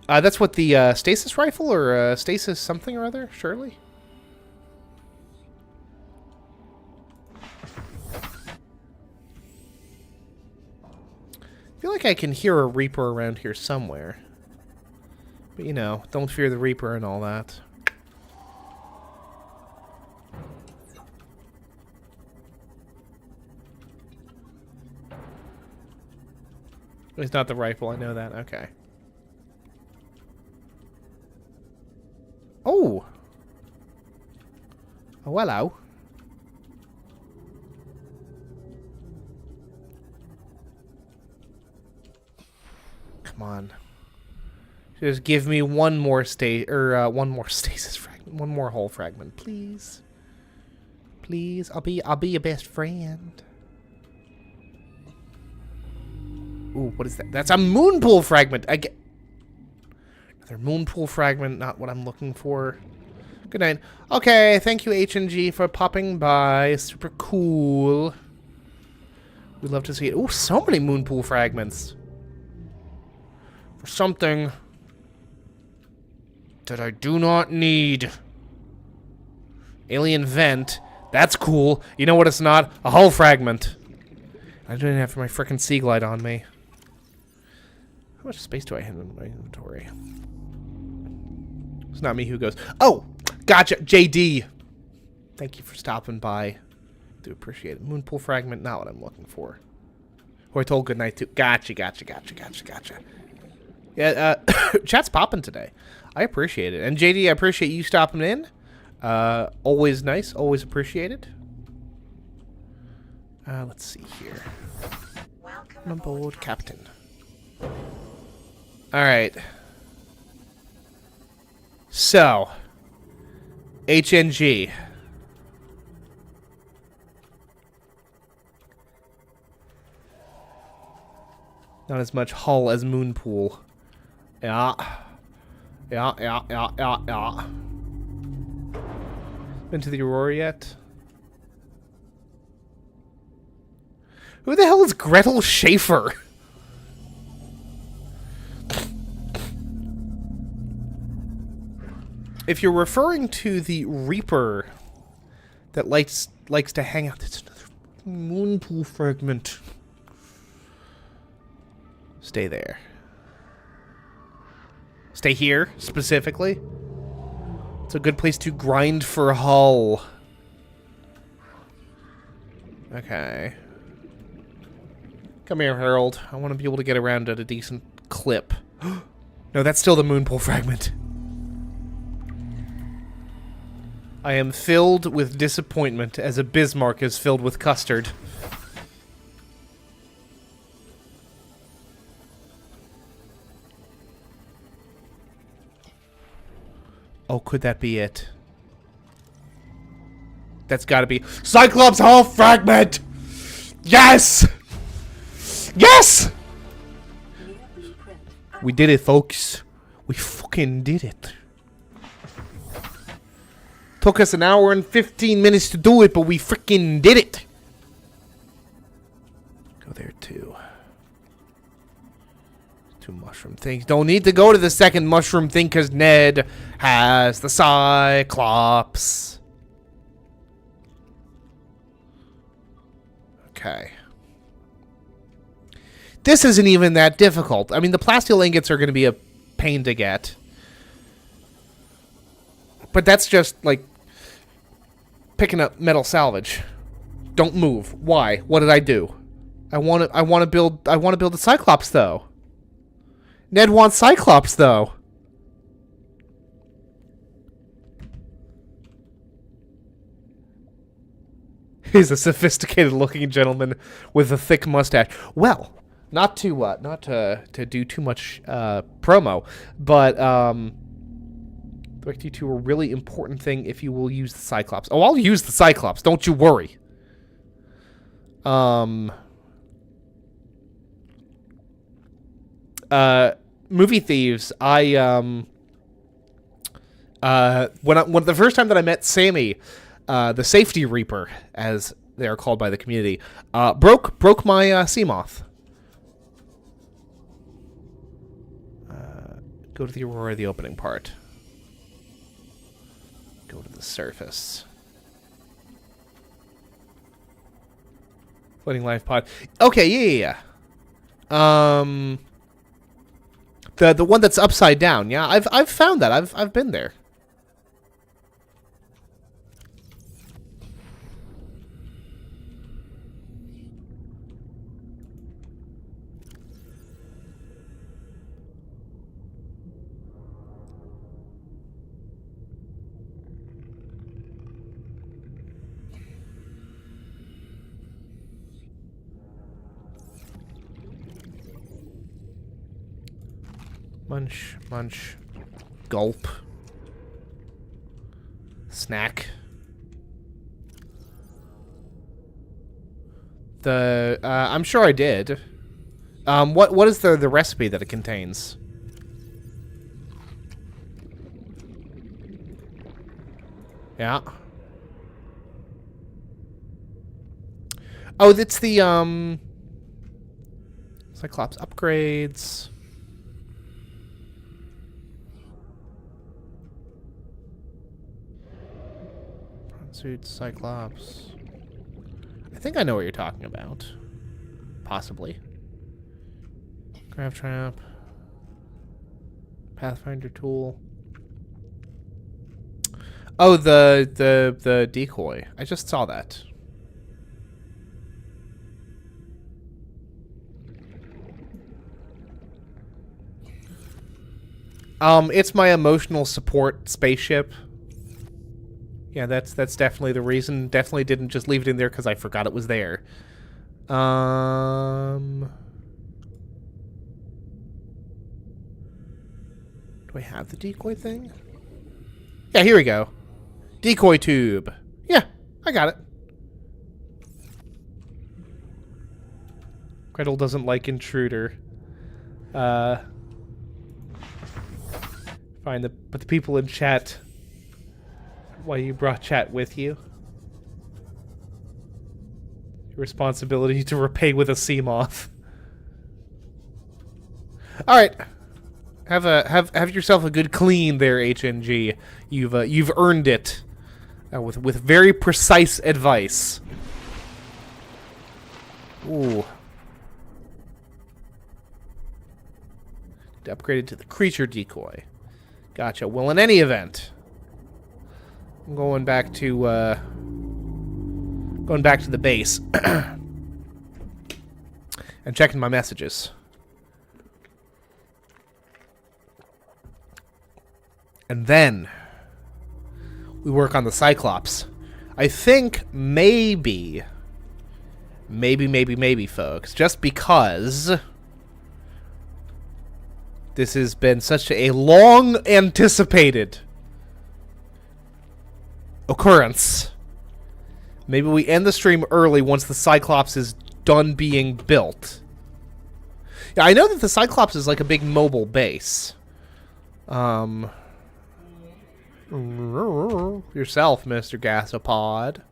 That's what the stasis rifle or stasis something or other, surely? I feel like I can hear a Reaper around here somewhere. But you know, don't fear the Reaper and all that. It's not the rifle, I know that. Okay. Oh! Oh, hello. Come on. Just give me one more one more stasis fragment. One more hull fragment, please. Please. I'll be your best friend. Ooh, what is that? That's a moonpool fragment! I get... Another moonpool fragment, not what I'm looking for. Good night. Okay, thank you, H&G, for popping by. Super cool. We'd love to see it. Ooh, so many moonpool fragments. For something that I do not need. Alien vent. That's cool. You know what it's not? A hull fragment. I don't even have my frickin' sea glide on me. How much space do I have in my inventory? It's not me who goes, oh, gotcha, JD. Thank you for stopping by. Do appreciate it. Moonpool fragment, not what I'm looking for. Who I told goodnight to. Gotcha. Yeah, chat's popping today. I appreciate it. And JD, I appreciate you stopping in. Always nice, always appreciated. Let's see here. Welcome aboard, Captain. Alright. So, HNG. Not as much hull as Moonpool. Yeah. Been to the Aurora yet? Who the hell is Gretel Schaefer? If you're referring to the Reaper that likes to hang out, it's another Moonpool fragment. Stay there. Stay here, specifically. It's a good place to grind for hull. Okay. Come here, Harold. I want to be able to get around at a decent clip. No, that's still the Moonpool fragment. I am filled with disappointment as a Bismarck is filled with custard. Oh, could that be it? That's gotta be... Cyclops Hull Fragment! Yes! Yes! New blueprint. We did it, folks. We fucking did it. Took us an hour and 15 minutes to do it, but we freaking did it. Go there, too. 2 mushroom things. Don't need to go to the second mushroom thing, because Ned has the Cyclops. Okay. This isn't even that difficult. I mean, the plasteel ingots are going to be a pain to get. But that's just, like, picking up metal salvage. Don't move. Why? What did I do? I want to build the Cyclops, though. Ned wants Cyclops, though. He's a sophisticated-looking gentleman with a thick mustache. Well, not to do too much promo, but direct you to a really important thing if you will use the Cyclops. Oh, I'll use the Cyclops. Don't you worry. Movie thieves. When the first time that I met Sammy, the Safety Reaper, as they are called by the community, broke my Seamoth. Go to the Aurora, the opening part. Go to the surface. Floating life pod. Okay, yeah. The one that's upside down. Yeah, I've found that. I've been there. Munch, munch, gulp, snack. I'm sure I did. What is the recipe that it contains? Yeah. Oh, it's the Cyclops upgrades. Suit Cyclops. I think I know what you're talking about. Possibly. Grab trap. Pathfinder tool. Oh, the decoy. I just saw that. It's my emotional support spaceship. Yeah, that's definitely the reason. Definitely didn't just leave it in there because I forgot it was there. Do I have the decoy thing? Yeah, here we go. Decoy tube. Yeah, I got it. Gretel doesn't like intruder. Fine, but the people in chat... Why you brought chat with you? Your responsibility to repay with a Seamoth. All right, have yourself a good clean there, HNG. You've earned it with very precise advice. Ooh. Upgraded to the creature decoy. Gotcha. Well, in any event. I'm going back to the base and checking my messages. And then we work on the Cyclops. I think maybe, folks, just because this has been such a long anticipated occurrence. Maybe we end the stream early once the Cyclops is done being built. Yeah, I know that the Cyclops is like a big mobile base. Yourself, Mr. Gasopod.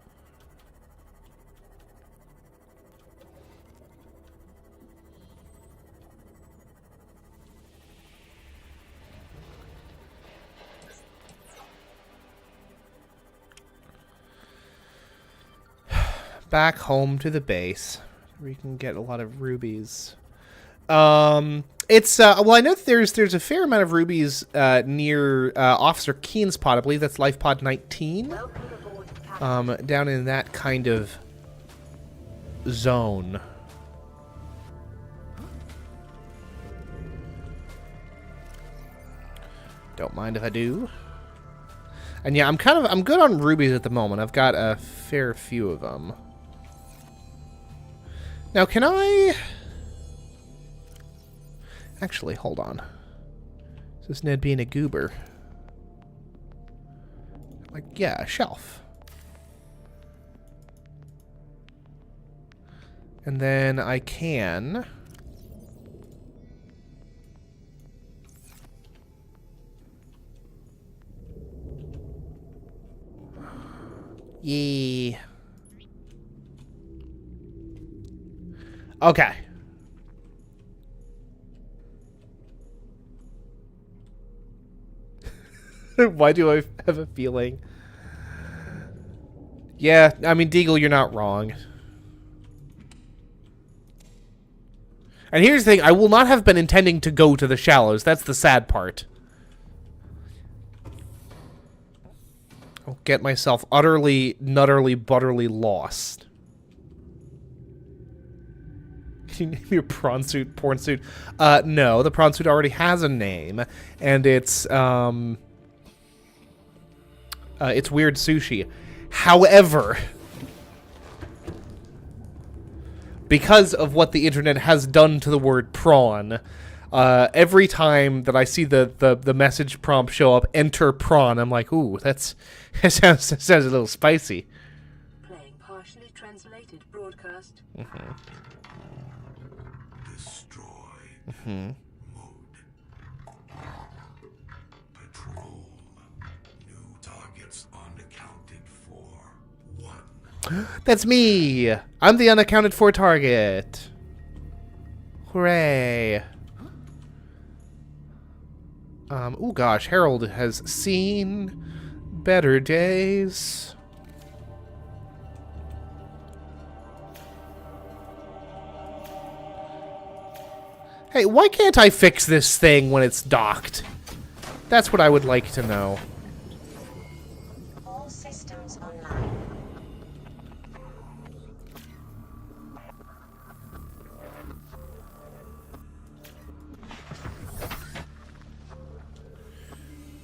Back home to the base. We can get a lot of rubies. It's well, I know that there's a fair amount of rubies near Officer Keen's pod. I believe that's Life Pod 19. Down in that kind of zone. Don't mind if I do. And yeah, I'm good on rubies at the moment. I've got a fair few of them. Now, can I... Actually, hold on. Is this Ned being a goober? Like, yeah, a shelf. And then I can... Yeah. Okay. Why do I have a feeling? Yeah, I mean, Deagle, you're not wrong. And here's the thing, I will not have been intending to go to the shallows. That's the sad part. I'll get myself utterly, nutterly, butterly lost. Can you name your prawn suit porn suit? No, the prawn suit already has a name, and it's Weird Sushi. However, because of what the internet has done to the word prawn, every time that I see the message prompt show up, enter prawn, I'm like, ooh, that sounds a little spicy. Playing partially translated broadcast. Mm-hmm. Destroy. Mode. Patrol. New targets unaccounted for. 1. That's me! I'm the unaccounted for target. Hooray. Oh gosh, Harold has seen better days. Hey, why can't I fix this thing when it's docked? That's what I would like to know. All systems online.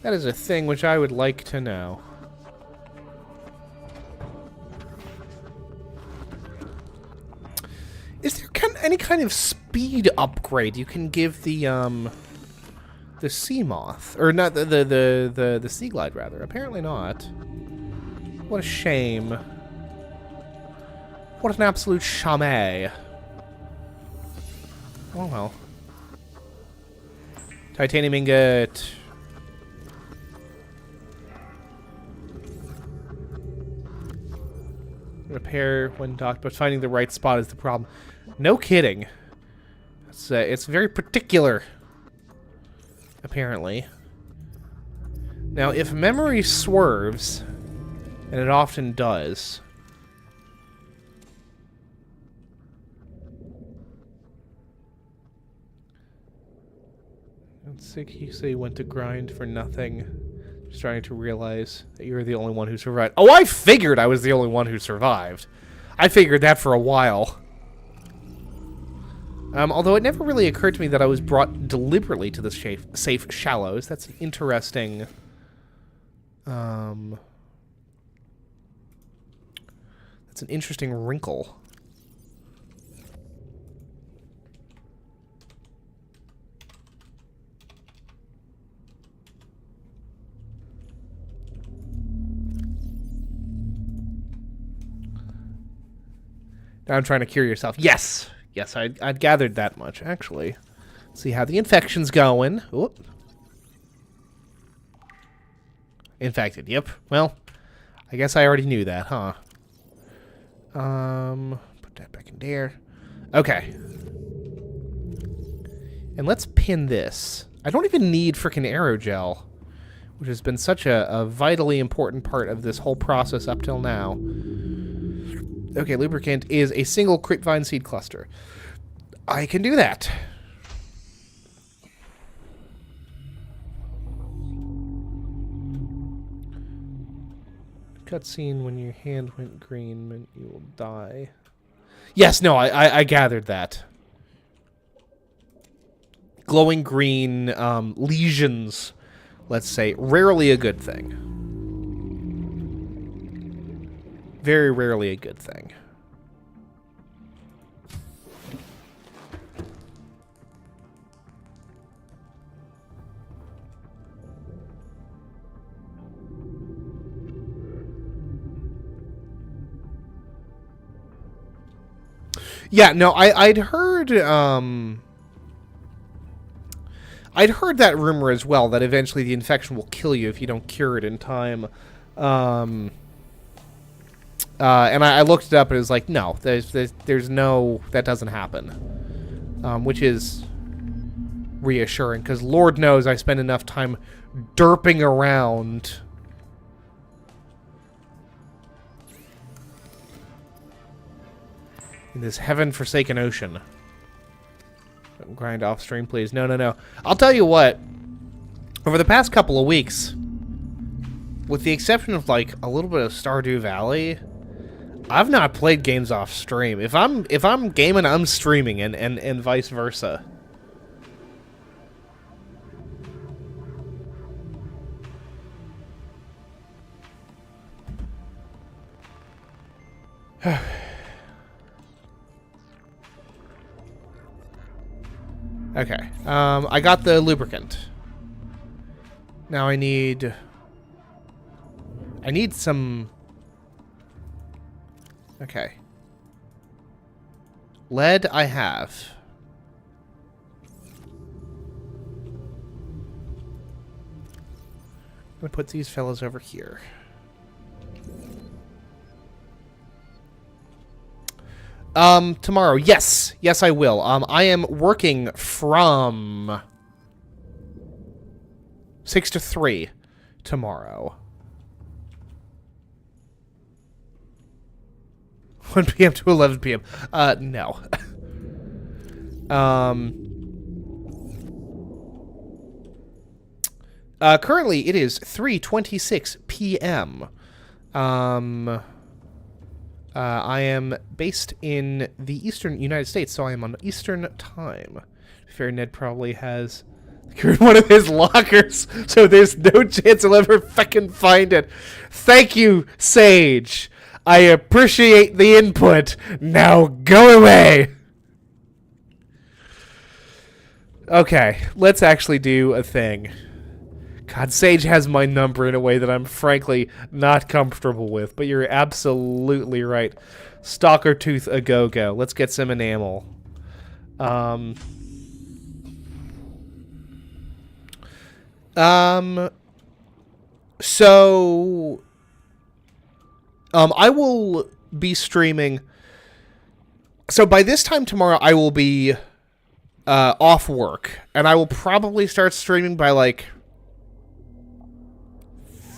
That is a thing which I would like to know. Is there any kind of speed upgrade you can give the sea moth, or not the sea glide rather? Apparently not. What a shame. What an absolute shame. Oh well. Titanium ingot. Repair when docked, but finding the right spot is the problem. No kidding. It's very particular, apparently. Now, if memory swerves, and it often does, it's sick you say you went to grind for nothing. Just trying to realize that you're the only one who survived. Oh, I figured I was the only one who survived. I figured that for a while. Although it never really occurred to me that I was brought deliberately to the safe shallows. That's an interesting... that's an interesting wrinkle. Now I'm trying to cure yourself. Yes! Yes, I'd gathered that much, actually. See how the infection's going. Oop. Infected, yep. Well, I guess I already knew that, huh? Put that back in there. Okay. And let's pin this. I don't even need frickin' aerogel, which has been such a vitally important part of this whole process up till now. Okay, lubricant is a single grapevine seed cluster. I can do that. Cutscene when your hand went green meant you will die. Yes, no, I gathered that. Glowing green lesions, let's say, rarely a good thing. Very rarely a good thing. Yeah, no, I'd heard that rumor as well, that eventually the infection will kill you if you don't cure it in time. And I looked it up and it was like, no, there's no, that doesn't happen. Which is reassuring, because Lord knows I spend enough time derping around in this heaven-forsaken ocean. Don't grind off stream, please. No, no, no. I'll tell you what. Over the past couple of weeks, with the exception of, like, a little bit of Stardew Valley, I've not played games off stream. If I'm gaming, I'm streaming, and vice versa. Okay, I got the lubricant. Now I need some... Okay. Lead I have. I'm gonna put these fellas over here. Tomorrow. Yes. Yes, I will. I am working from 6 to 3 tomorrow. 1 p.m. to 11 p.m. No. Currently it is 3:26 p.m. I am based in the eastern United States, so I am on Eastern time. Fair Ned probably has secured one of his lockers, so there's no chance I'll ever fucking find it. Thank you, Sage. I appreciate the input. Now go away. Okay, let's actually do a thing. God, Sage has my number in a way that I'm frankly not comfortable with, but you're absolutely right. Stalker Tooth a go-go. Let's get some enamel. So... I will be streaming... So by this time tomorrow, I will be off work, and I will probably start streaming by, like...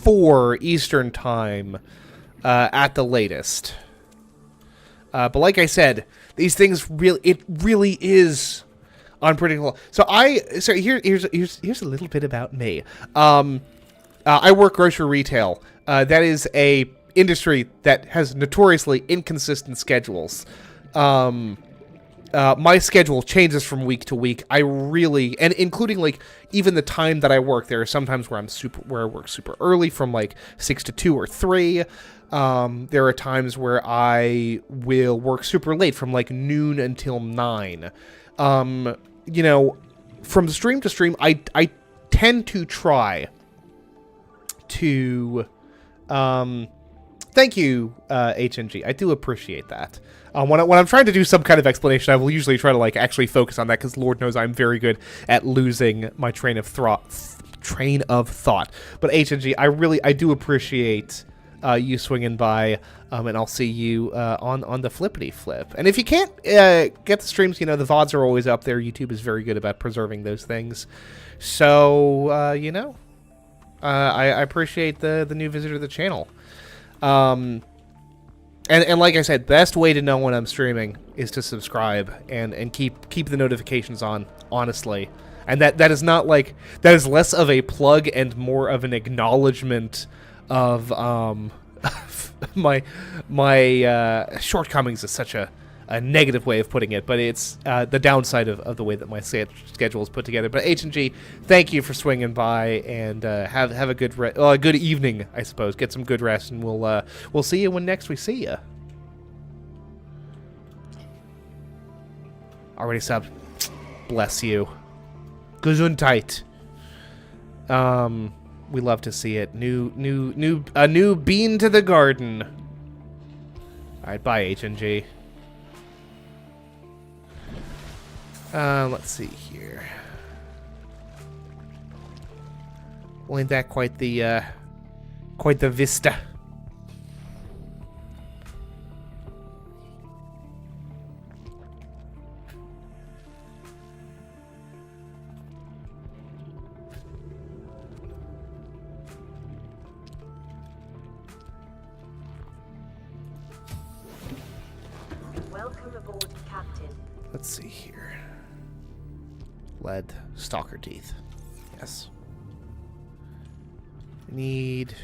4 Eastern time at the latest. But like I said, these things really is unpredictable. So here's a little bit about me. I work grocery retail. That is a industry that has notoriously inconsistent schedules. My schedule changes from week to week. And including like even the time that I work. There are some times where I work super early, from like 6 to 2 or 3. There are times where I will work super late, from like noon until 9. You know, from stream to stream, I tend to try to Thank you, HNG. I do appreciate that. When I'm trying to do some kind of explanation, I will usually try to like actually focus on that because Lord knows I'm very good at losing my train of thought. But HNG, I do appreciate you swinging by, and I'll see you on the flippity flip. And if you can't get the streams, you know the VODs are always up there. YouTube is very good about preserving those things. So you know, I appreciate the new visitor to the channel. And like I said, best way to know when I'm streaming is to subscribe and keep the notifications on, honestly. And that is not like, that is less of a plug and more of an acknowledgement of my shortcomings is such a negative way of putting it, but it's the downside of the way that my schedule is put together. But H&G, thank you for swinging by, and have a good evening, I suppose. Get some good rest, and we'll see you when next we see you. Already subbed. Bless you. Gesundheit. We love to see it. A new bean to the garden. All right, bye H&G. Let's see here. Well, ain't that quite the vista? Welcome aboard, Captain. Let's see here. Lead, stalker teeth. Yes. Need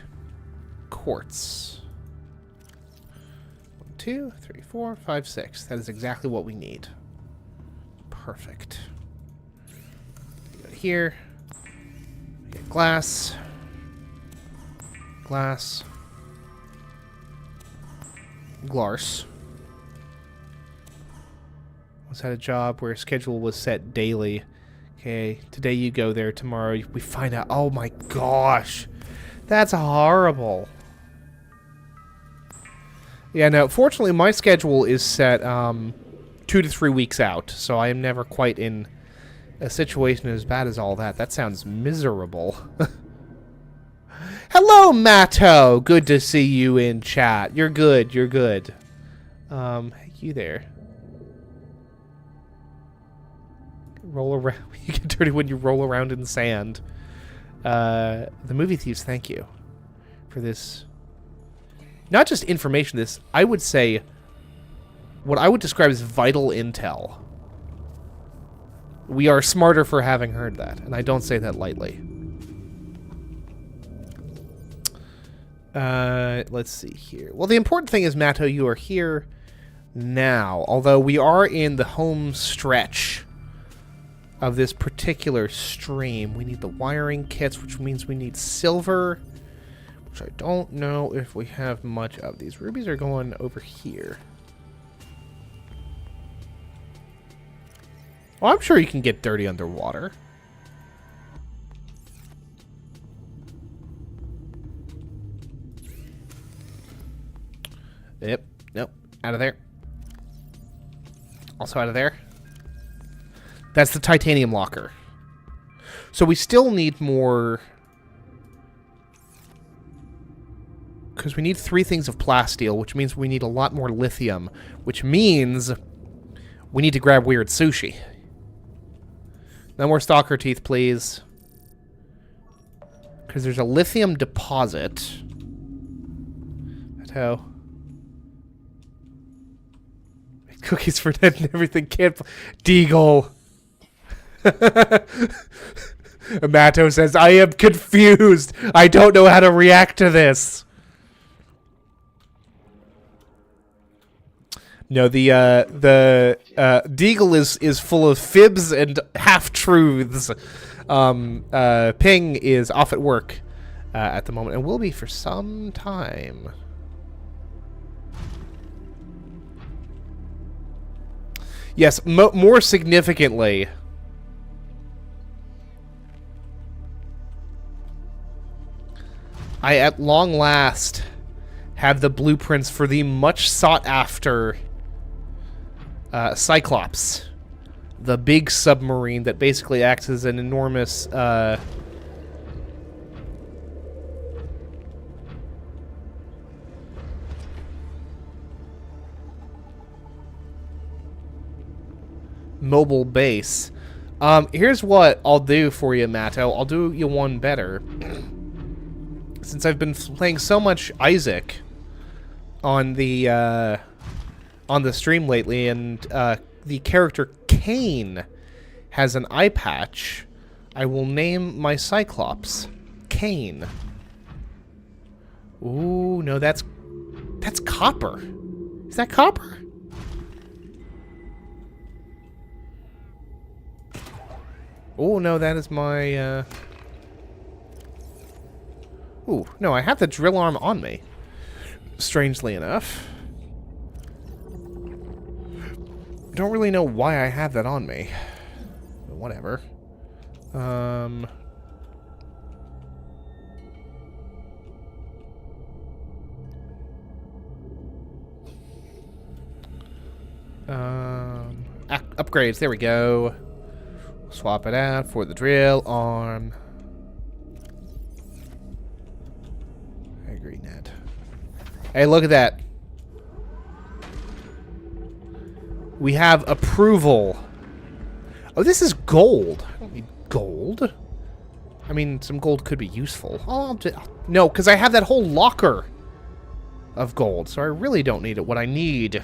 quartz. 1, 2, 3, 4, 5, 6. That is exactly what we need. Perfect. Go here. Get glass. Glass. Glars. Once had a job where schedule was set daily. Okay, today you go there, tomorrow we find out. Oh my gosh, that's horrible. Yeah, no, fortunately my schedule is set 2 to 3 weeks out, so I am never quite in a situation as bad as all that. That sounds miserable. Hello, Matto. Good to see you in chat. You're good. You're good. You there? Roll around. You get dirty when you roll around in sand. The movie thieves, thank you for this. Not just information, this, I would say, what I would describe as vital intel. We are smarter for having heard that, and I don't say that lightly. Let's see here. Well, the important thing is, Matto, you are here now, although we are in the home stretch of this particular stream. We need the wiring kits, which means we need silver, which I don't know if we have much of. These rubies are going over here. Well, I'm sure you can get dirty underwater. Yep. Nope. Out of there. Also out of there. That's the titanium locker. So we still need more, because we need 3 things of plasteel, which means we need a lot more lithium, which means we need to grab weird sushi. No more stalker teeth, please. Because there's a lithium deposit. That's how. Cookies for Ned and everything. Can't. Deagle. Amato says, I am confused. I don't know how to react to this. No, the Deagle is full of fibs and half-truths. Ping is off at work at the moment, and will be for some time. Yes, more significantly, I at long last have the blueprints for the much sought after Cyclops, the big submarine that basically acts as an enormous mobile base. Here's what I'll do for you, Matto. I'll do you one better. Since I've been playing so much Isaac on the stream lately, and the character Kane has an eye patch, I will name my Cyclops Kane. Ooh, no, that's copper. Is that copper? Oh, no, that is my, Ooh, no, I have the drill arm on me. Strangely enough. Don't really know why I have that on me. But whatever. Upgrades, there we go. Swap it out for the drill arm. I agree, Ned. Hey, look at that. We have approval. Oh, this is gold. I don't need gold. I mean, some gold could be useful. Oh, no, because I have that whole locker of gold, so I really don't need it. What I need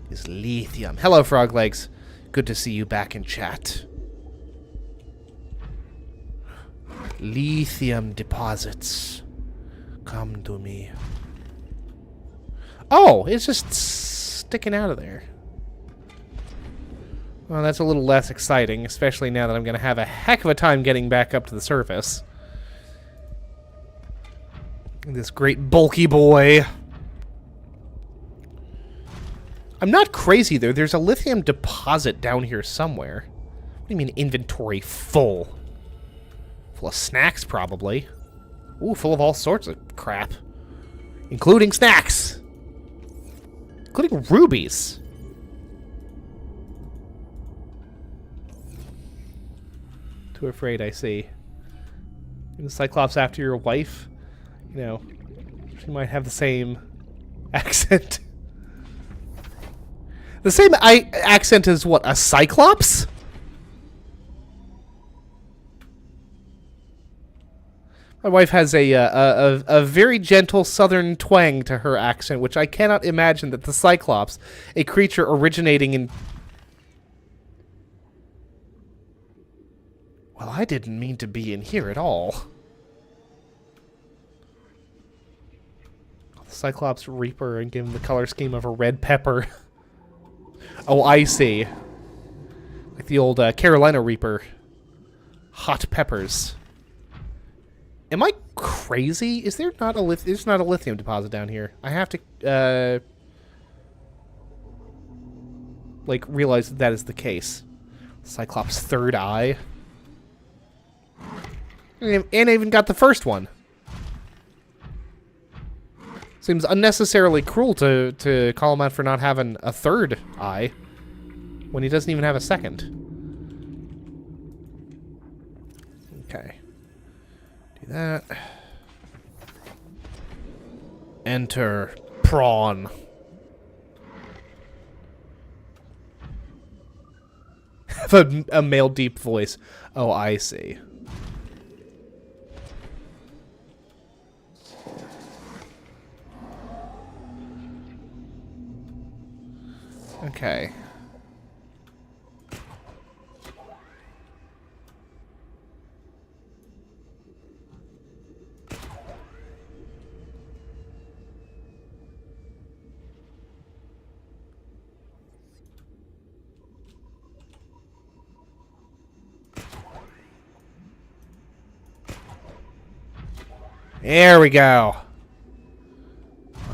is lithium. Hello, Frog Legs. Good to see you back in chat. Lithium deposits. Come to me. Oh, it's just sticking out of there. Well, that's a little less exciting, especially now that I'm going to have a heck of a time getting back up to the surface. This great bulky boy. I'm not crazy, though. There's a lithium deposit down here somewhere. What do you mean inventory full? Full of snacks, probably. Ooh, full of all sorts of crap. Including snacks. Including rubies. Too afraid, I see. The Cyclops after your wife? You know, she might have the same accent. The same accent as what, a Cyclops? My wife has a very gentle southern twang to her accent, which I cannot imagine that the Cyclops, a creature originating in... Well, I didn't mean to be in here at all. The Cyclops Reaper and give him the color scheme of a red pepper. Oh, I see. Like the old Carolina Reaper. Hot peppers. Am I crazy? Is there not a there's not a lithium deposit down here? I have to like realize that is the case. Cyclops' third eye. And I even got the first one. Seems unnecessarily cruel to call him out for not having a third eye when he doesn't even have a second. Okay. Do that. Enter prawn. Have a male deep voice. Oh, I see. Okay. There we go.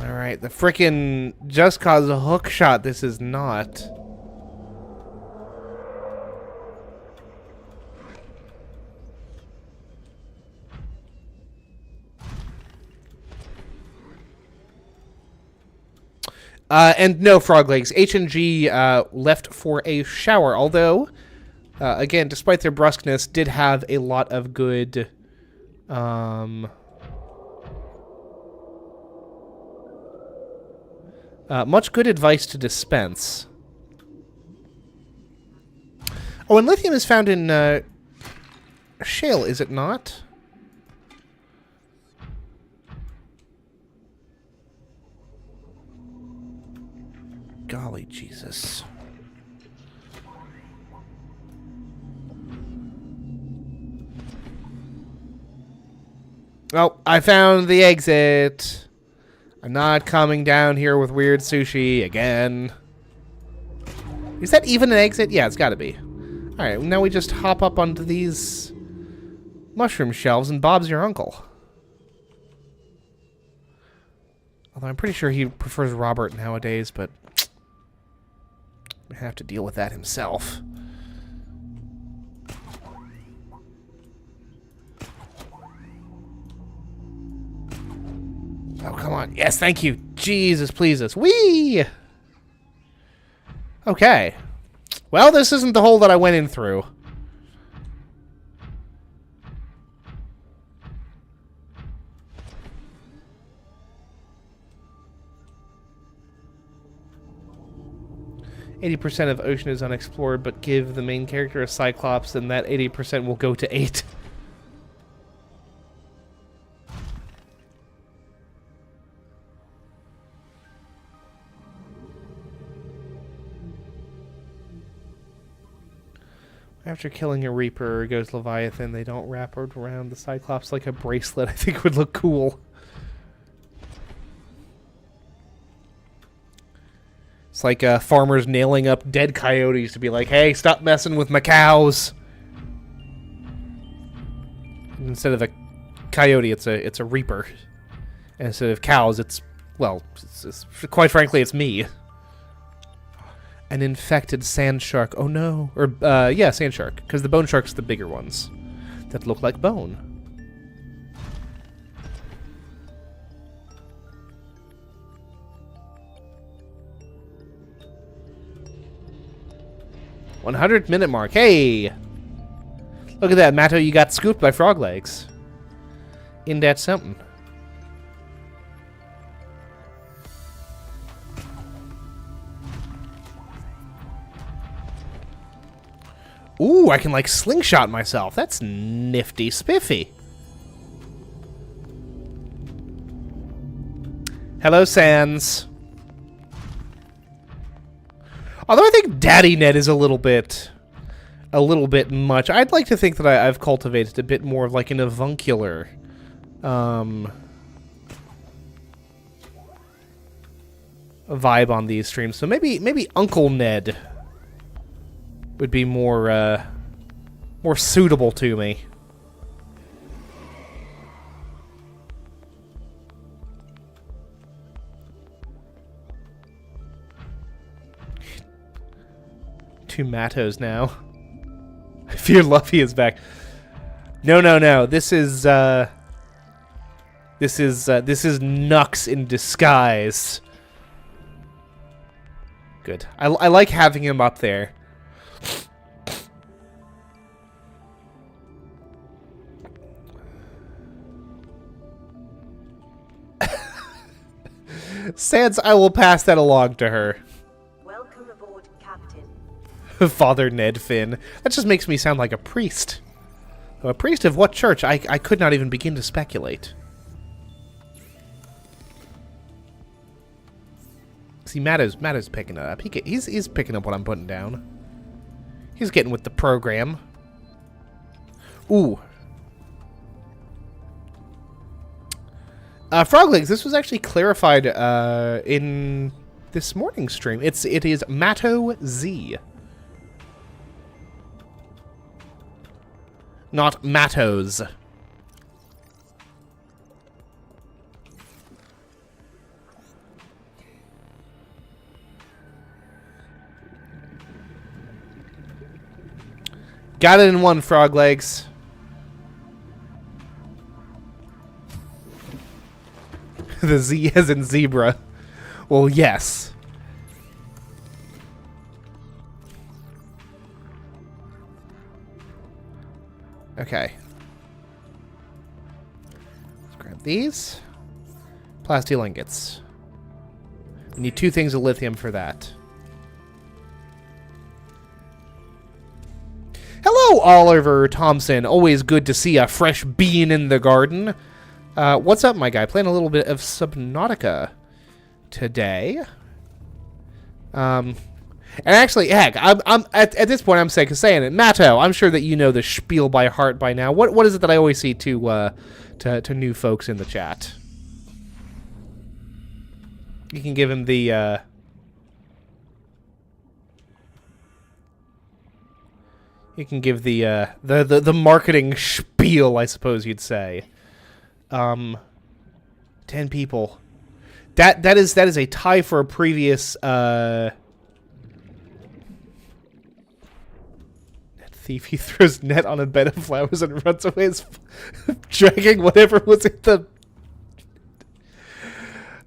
Alright, the frickin' Just Cause a hook shot this is not. And no, frog legs. H and G left for a shower, although, again, despite their brusqueness, did have a lot of good... much good advice to dispense. Oh, and lithium is found in shale, is it not? Golly Jesus. Oh, I found the exit. I'm not coming down here with weird sushi again. Is that even an exit? Yeah, it's gotta be. Alright, now we just hop up onto these mushroom shelves and Bob's your uncle. Although I'm pretty sure he prefers Robert nowadays, but I have to deal with that himself. Oh, come on. Yes, thank you. Jesus, please us. Whee! Okay. Well, this isn't the hole that I went in through. "80% of ocean is unexplored, but give the main character a Cyclops, and that 80% will go to 8. After killing a Reaper, goes Leviathan. They don't wrap it around the Cyclops like a bracelet. I think would look cool. It's like farmers nailing up dead coyotes to be like, hey, stop messing with my cows. And instead of a coyote, it's a Reaper. And instead of cows, it's, well, quite frankly, it's me. An infected sand shark. Oh no. Or, yeah, sand shark. Because the bone shark's the bigger ones that look like bone. "100-minute mark. Hey! Look at that, Matto. You got scooped by frog legs. In that something. Ooh, I can, like, slingshot myself. That's nifty spiffy. Hello, Sans. Although I think Daddy Ned is a little bit much. I'd like to think that I've cultivated a bit more of, like, an avuncular, vibe on these streams. So maybe Uncle Ned would be more suitable to me. Two Mattos now. I fear Luffy is back. No. This is Nux in disguise. Good. I like having him up there. Sans, I will pass that along to her. Welcome aboard, Captain. Father Ned Finn. That just makes me sound like a priest. A priest of what church? I could not even begin to speculate. See, Matto's picking it up. He's picking up what I'm putting down. He's getting with the program. Ooh. Frog Legs, this was actually clarified in this morning's stream. It is Matto Z. Not Mattos. Got it in one, Frog Legs. The Z as in zebra. Well, yes. Okay. Let's grab these. Plasteel ingots. We need 2 things of lithium for that. Hello, Oliver Thompson. Always good to see a fresh bean in the garden. What's up, my guy? Playing a little bit of Subnautica today. And actually, heck, I'm at this point I'm sick of saying it. Matto, I'm sure that you know the spiel by heart by now. What is it that I always see to new folks in the chat? You can give him the you can give the marketing spiel, I suppose you'd say. 10 people. That is a tie for a previous net thief. He throws net on a bed of flowers and runs away, dragging whatever was in the.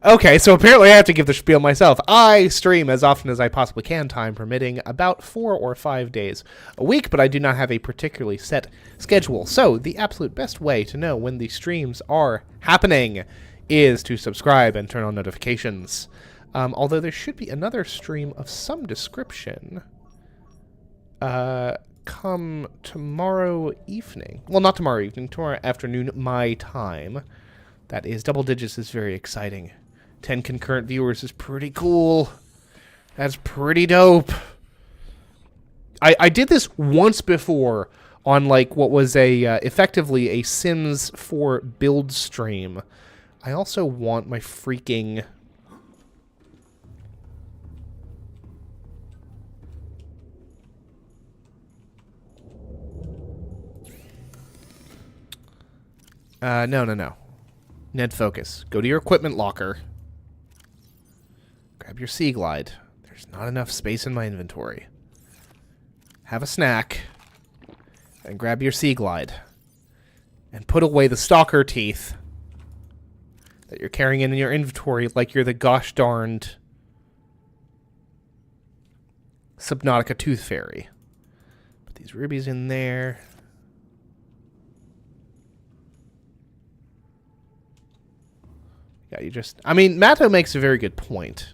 Okay, so apparently I have to give the spiel myself. I stream as often as I possibly can, time permitting, about 4 or 5 days a week, but I do not have a particularly set schedule. So the absolute best way to know when the streams are happening is to subscribe and turn on notifications. Although there should be another stream of some description come tomorrow evening. Well, not tomorrow evening, tomorrow afternoon, my time. That is, double digits is very exciting. 10 concurrent viewers is pretty cool. That's pretty dope. I did this once before on, like, what was effectively a Sims 4 build stream. I also want my freaking... No. Ned, focus. Go to your equipment locker. Grab your Sea Glide. There's not enough space in my inventory. Have a snack. And grab your Sea Glide. And put away the stalker teeth that you're carrying in your inventory like you're the gosh darned Subnautica Tooth Fairy. Put these rubies in there. Yeah, you just... I mean, Matto makes a very good point.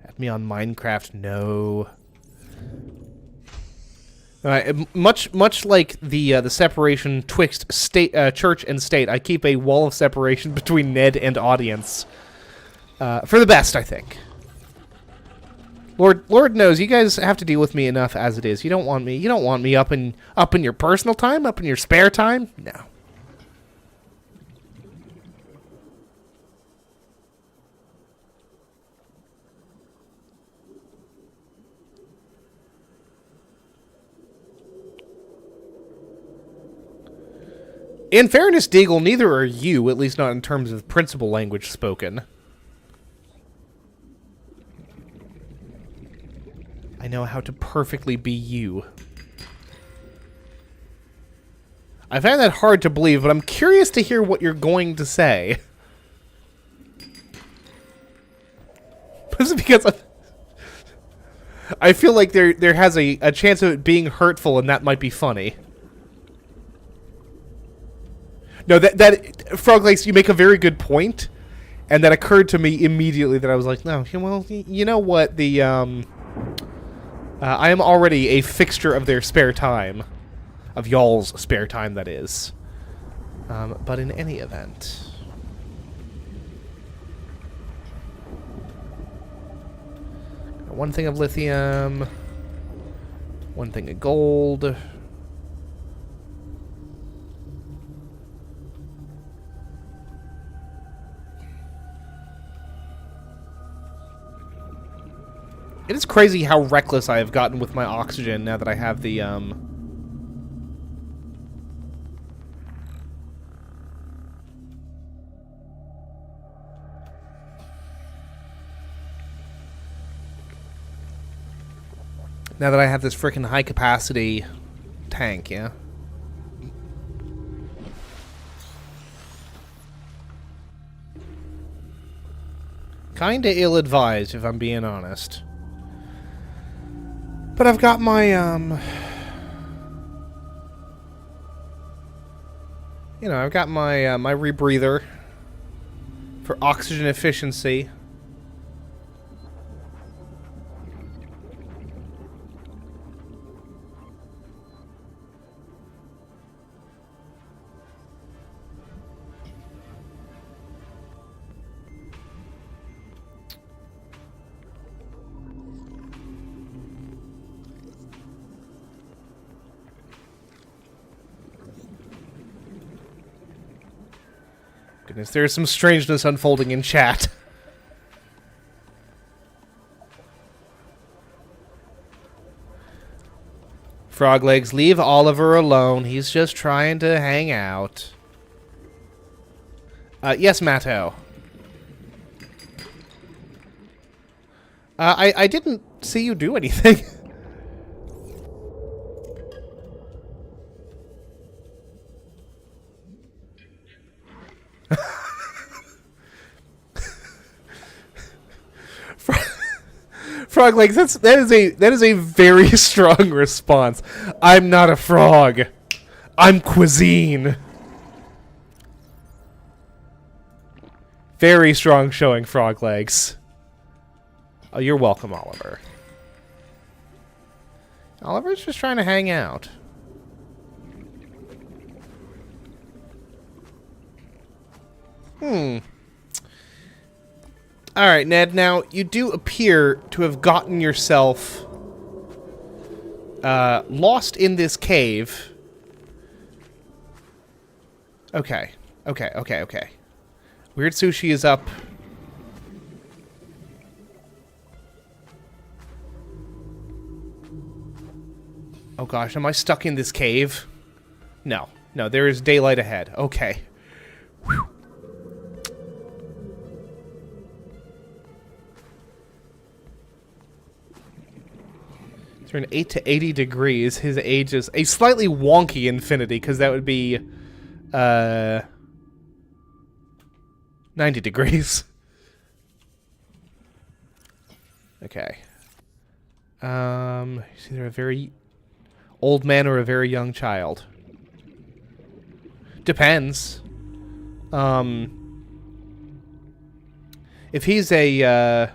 Add me on Minecraft? No. Much like the separation twixt church and state, I keep a wall of separation between Ned and audience. For the best, I think. Lord knows, you guys have to deal with me enough as it is. You don't want me up in your personal time, up in your spare time? No. In fairness, Deagle, neither are you, at least not in terms of principal language spoken. I know how to perfectly be you. I find that hard to believe, but I'm curious to hear what you're going to say. This is because I feel like there has a chance of it being hurtful, and that might be funny. No, that Froglegs, you make a very good point, and that occurred to me immediately. That I was like, no, well, you know what? The I am already a fixture of their spare time, of y'all's spare time, that is. But in any event, one thing of lithium, one thing of gold. It is crazy how reckless I have gotten with my oxygen now that I have the, Now that I have this frickin' high-capacity tank, yeah? Kinda ill-advised, if I'm being honest. But I've got my, you know, I've got my, my rebreather for oxygen efficiency. Goodness, there's some strangeness unfolding in chat. Froglegs, leave Oliver alone. He's just trying to hang out. Yes, Matto. I didn't see you do anything. Froglegs, that is a very strong response. I'm not a frog. I'm cuisine. Very strong showing, Froglegs. Oh, you're welcome, Oliver. Oliver's just trying to hang out. Alright, Ned, now, you do appear to have gotten yourself lost in this cave. Okay. Weird Sushi is up. Oh gosh, am I stuck in this cave? No, there is daylight ahead. Okay. Whew. Turn 8 to 80 degrees. His age is a slightly wonky infinity, because that would be 90 degrees. Okay. Is either a very old man or a very young child? Depends. If he's a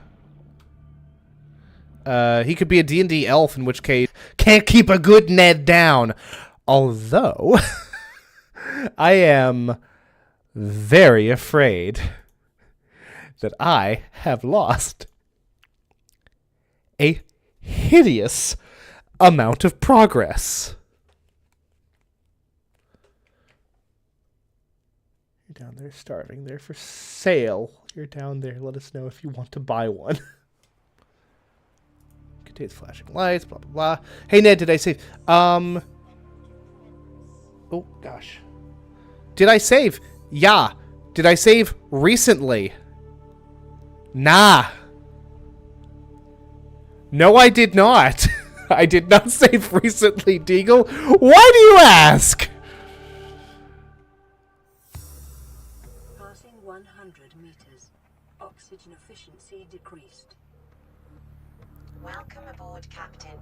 he could be a D&D elf, in which case can't keep a good Ned down. Although I am very afraid that I have lost a hideous amount of progress. You're down there starving. They're for sale. You're down there. Let us know if you want to buy one. Contains flashing lights, blah, blah, blah. Hey, Ned, did I save? Oh, gosh. Did I save? Yeah. Did I save recently? Nah. No, I did not. I did not save recently, Deagle. Why do you ask? Passing 100 meters. Oxygen efficiency decreased. Welcome aboard, Captain.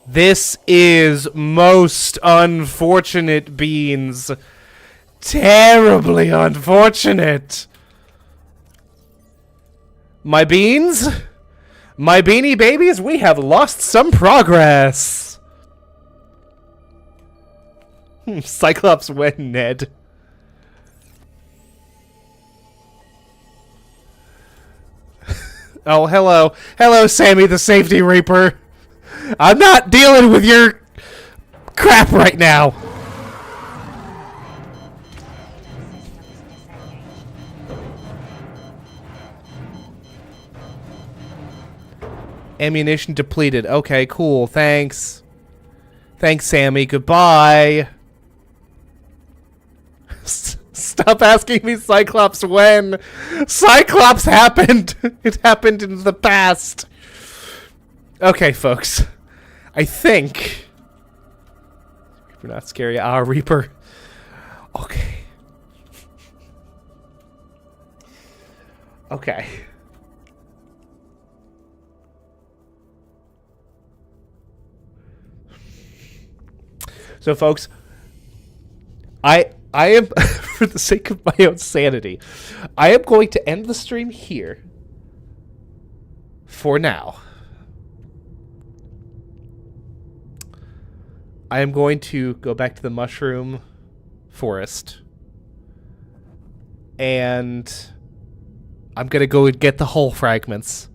This is most unfortunate, Beans. Terribly unfortunate. My beans? My beanie babies, we have lost some progress. Cyclops win, Ned. Oh, hello. Hello, Sammy the Safety Reaper. I'm not dealing with your crap right now. Ammunition depleted. Okay, cool. Thanks. Thanks, Sammy. Goodbye. Stop asking me, Cyclops, when. Cyclops happened. It happened in the past. Okay, folks. I think... Reaper not scary. Ah, Reaper. Okay. Okay. So, folks, I am, for the sake of my own sanity, I am going to end the stream here for now. I am going to go back to the mushroom forest, and I'm going to go and get the hull fragments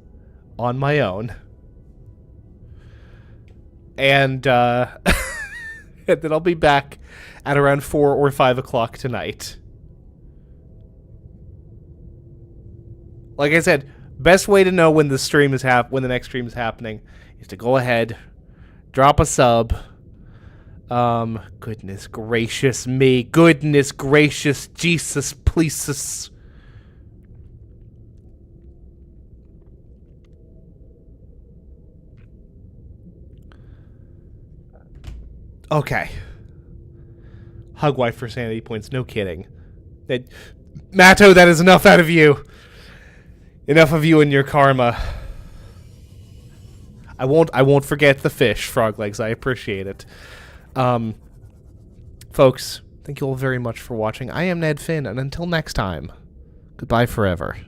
on my own. And, and then I'll be back at around 4 or 5 o'clock tonight. Like I said, best way to know when the stream is when the next stream is happening is to go ahead, drop a sub. Goodness gracious me. Goodness gracious Jesus, please. Okay. Hug wife for sanity points. No kidding. Matto, that is enough out of you. Enough of you and your karma. I won't forget the fish, frog legs. I appreciate it. Folks, thank you all very much for watching. I am Ned Finn, and until next time, goodbye forever.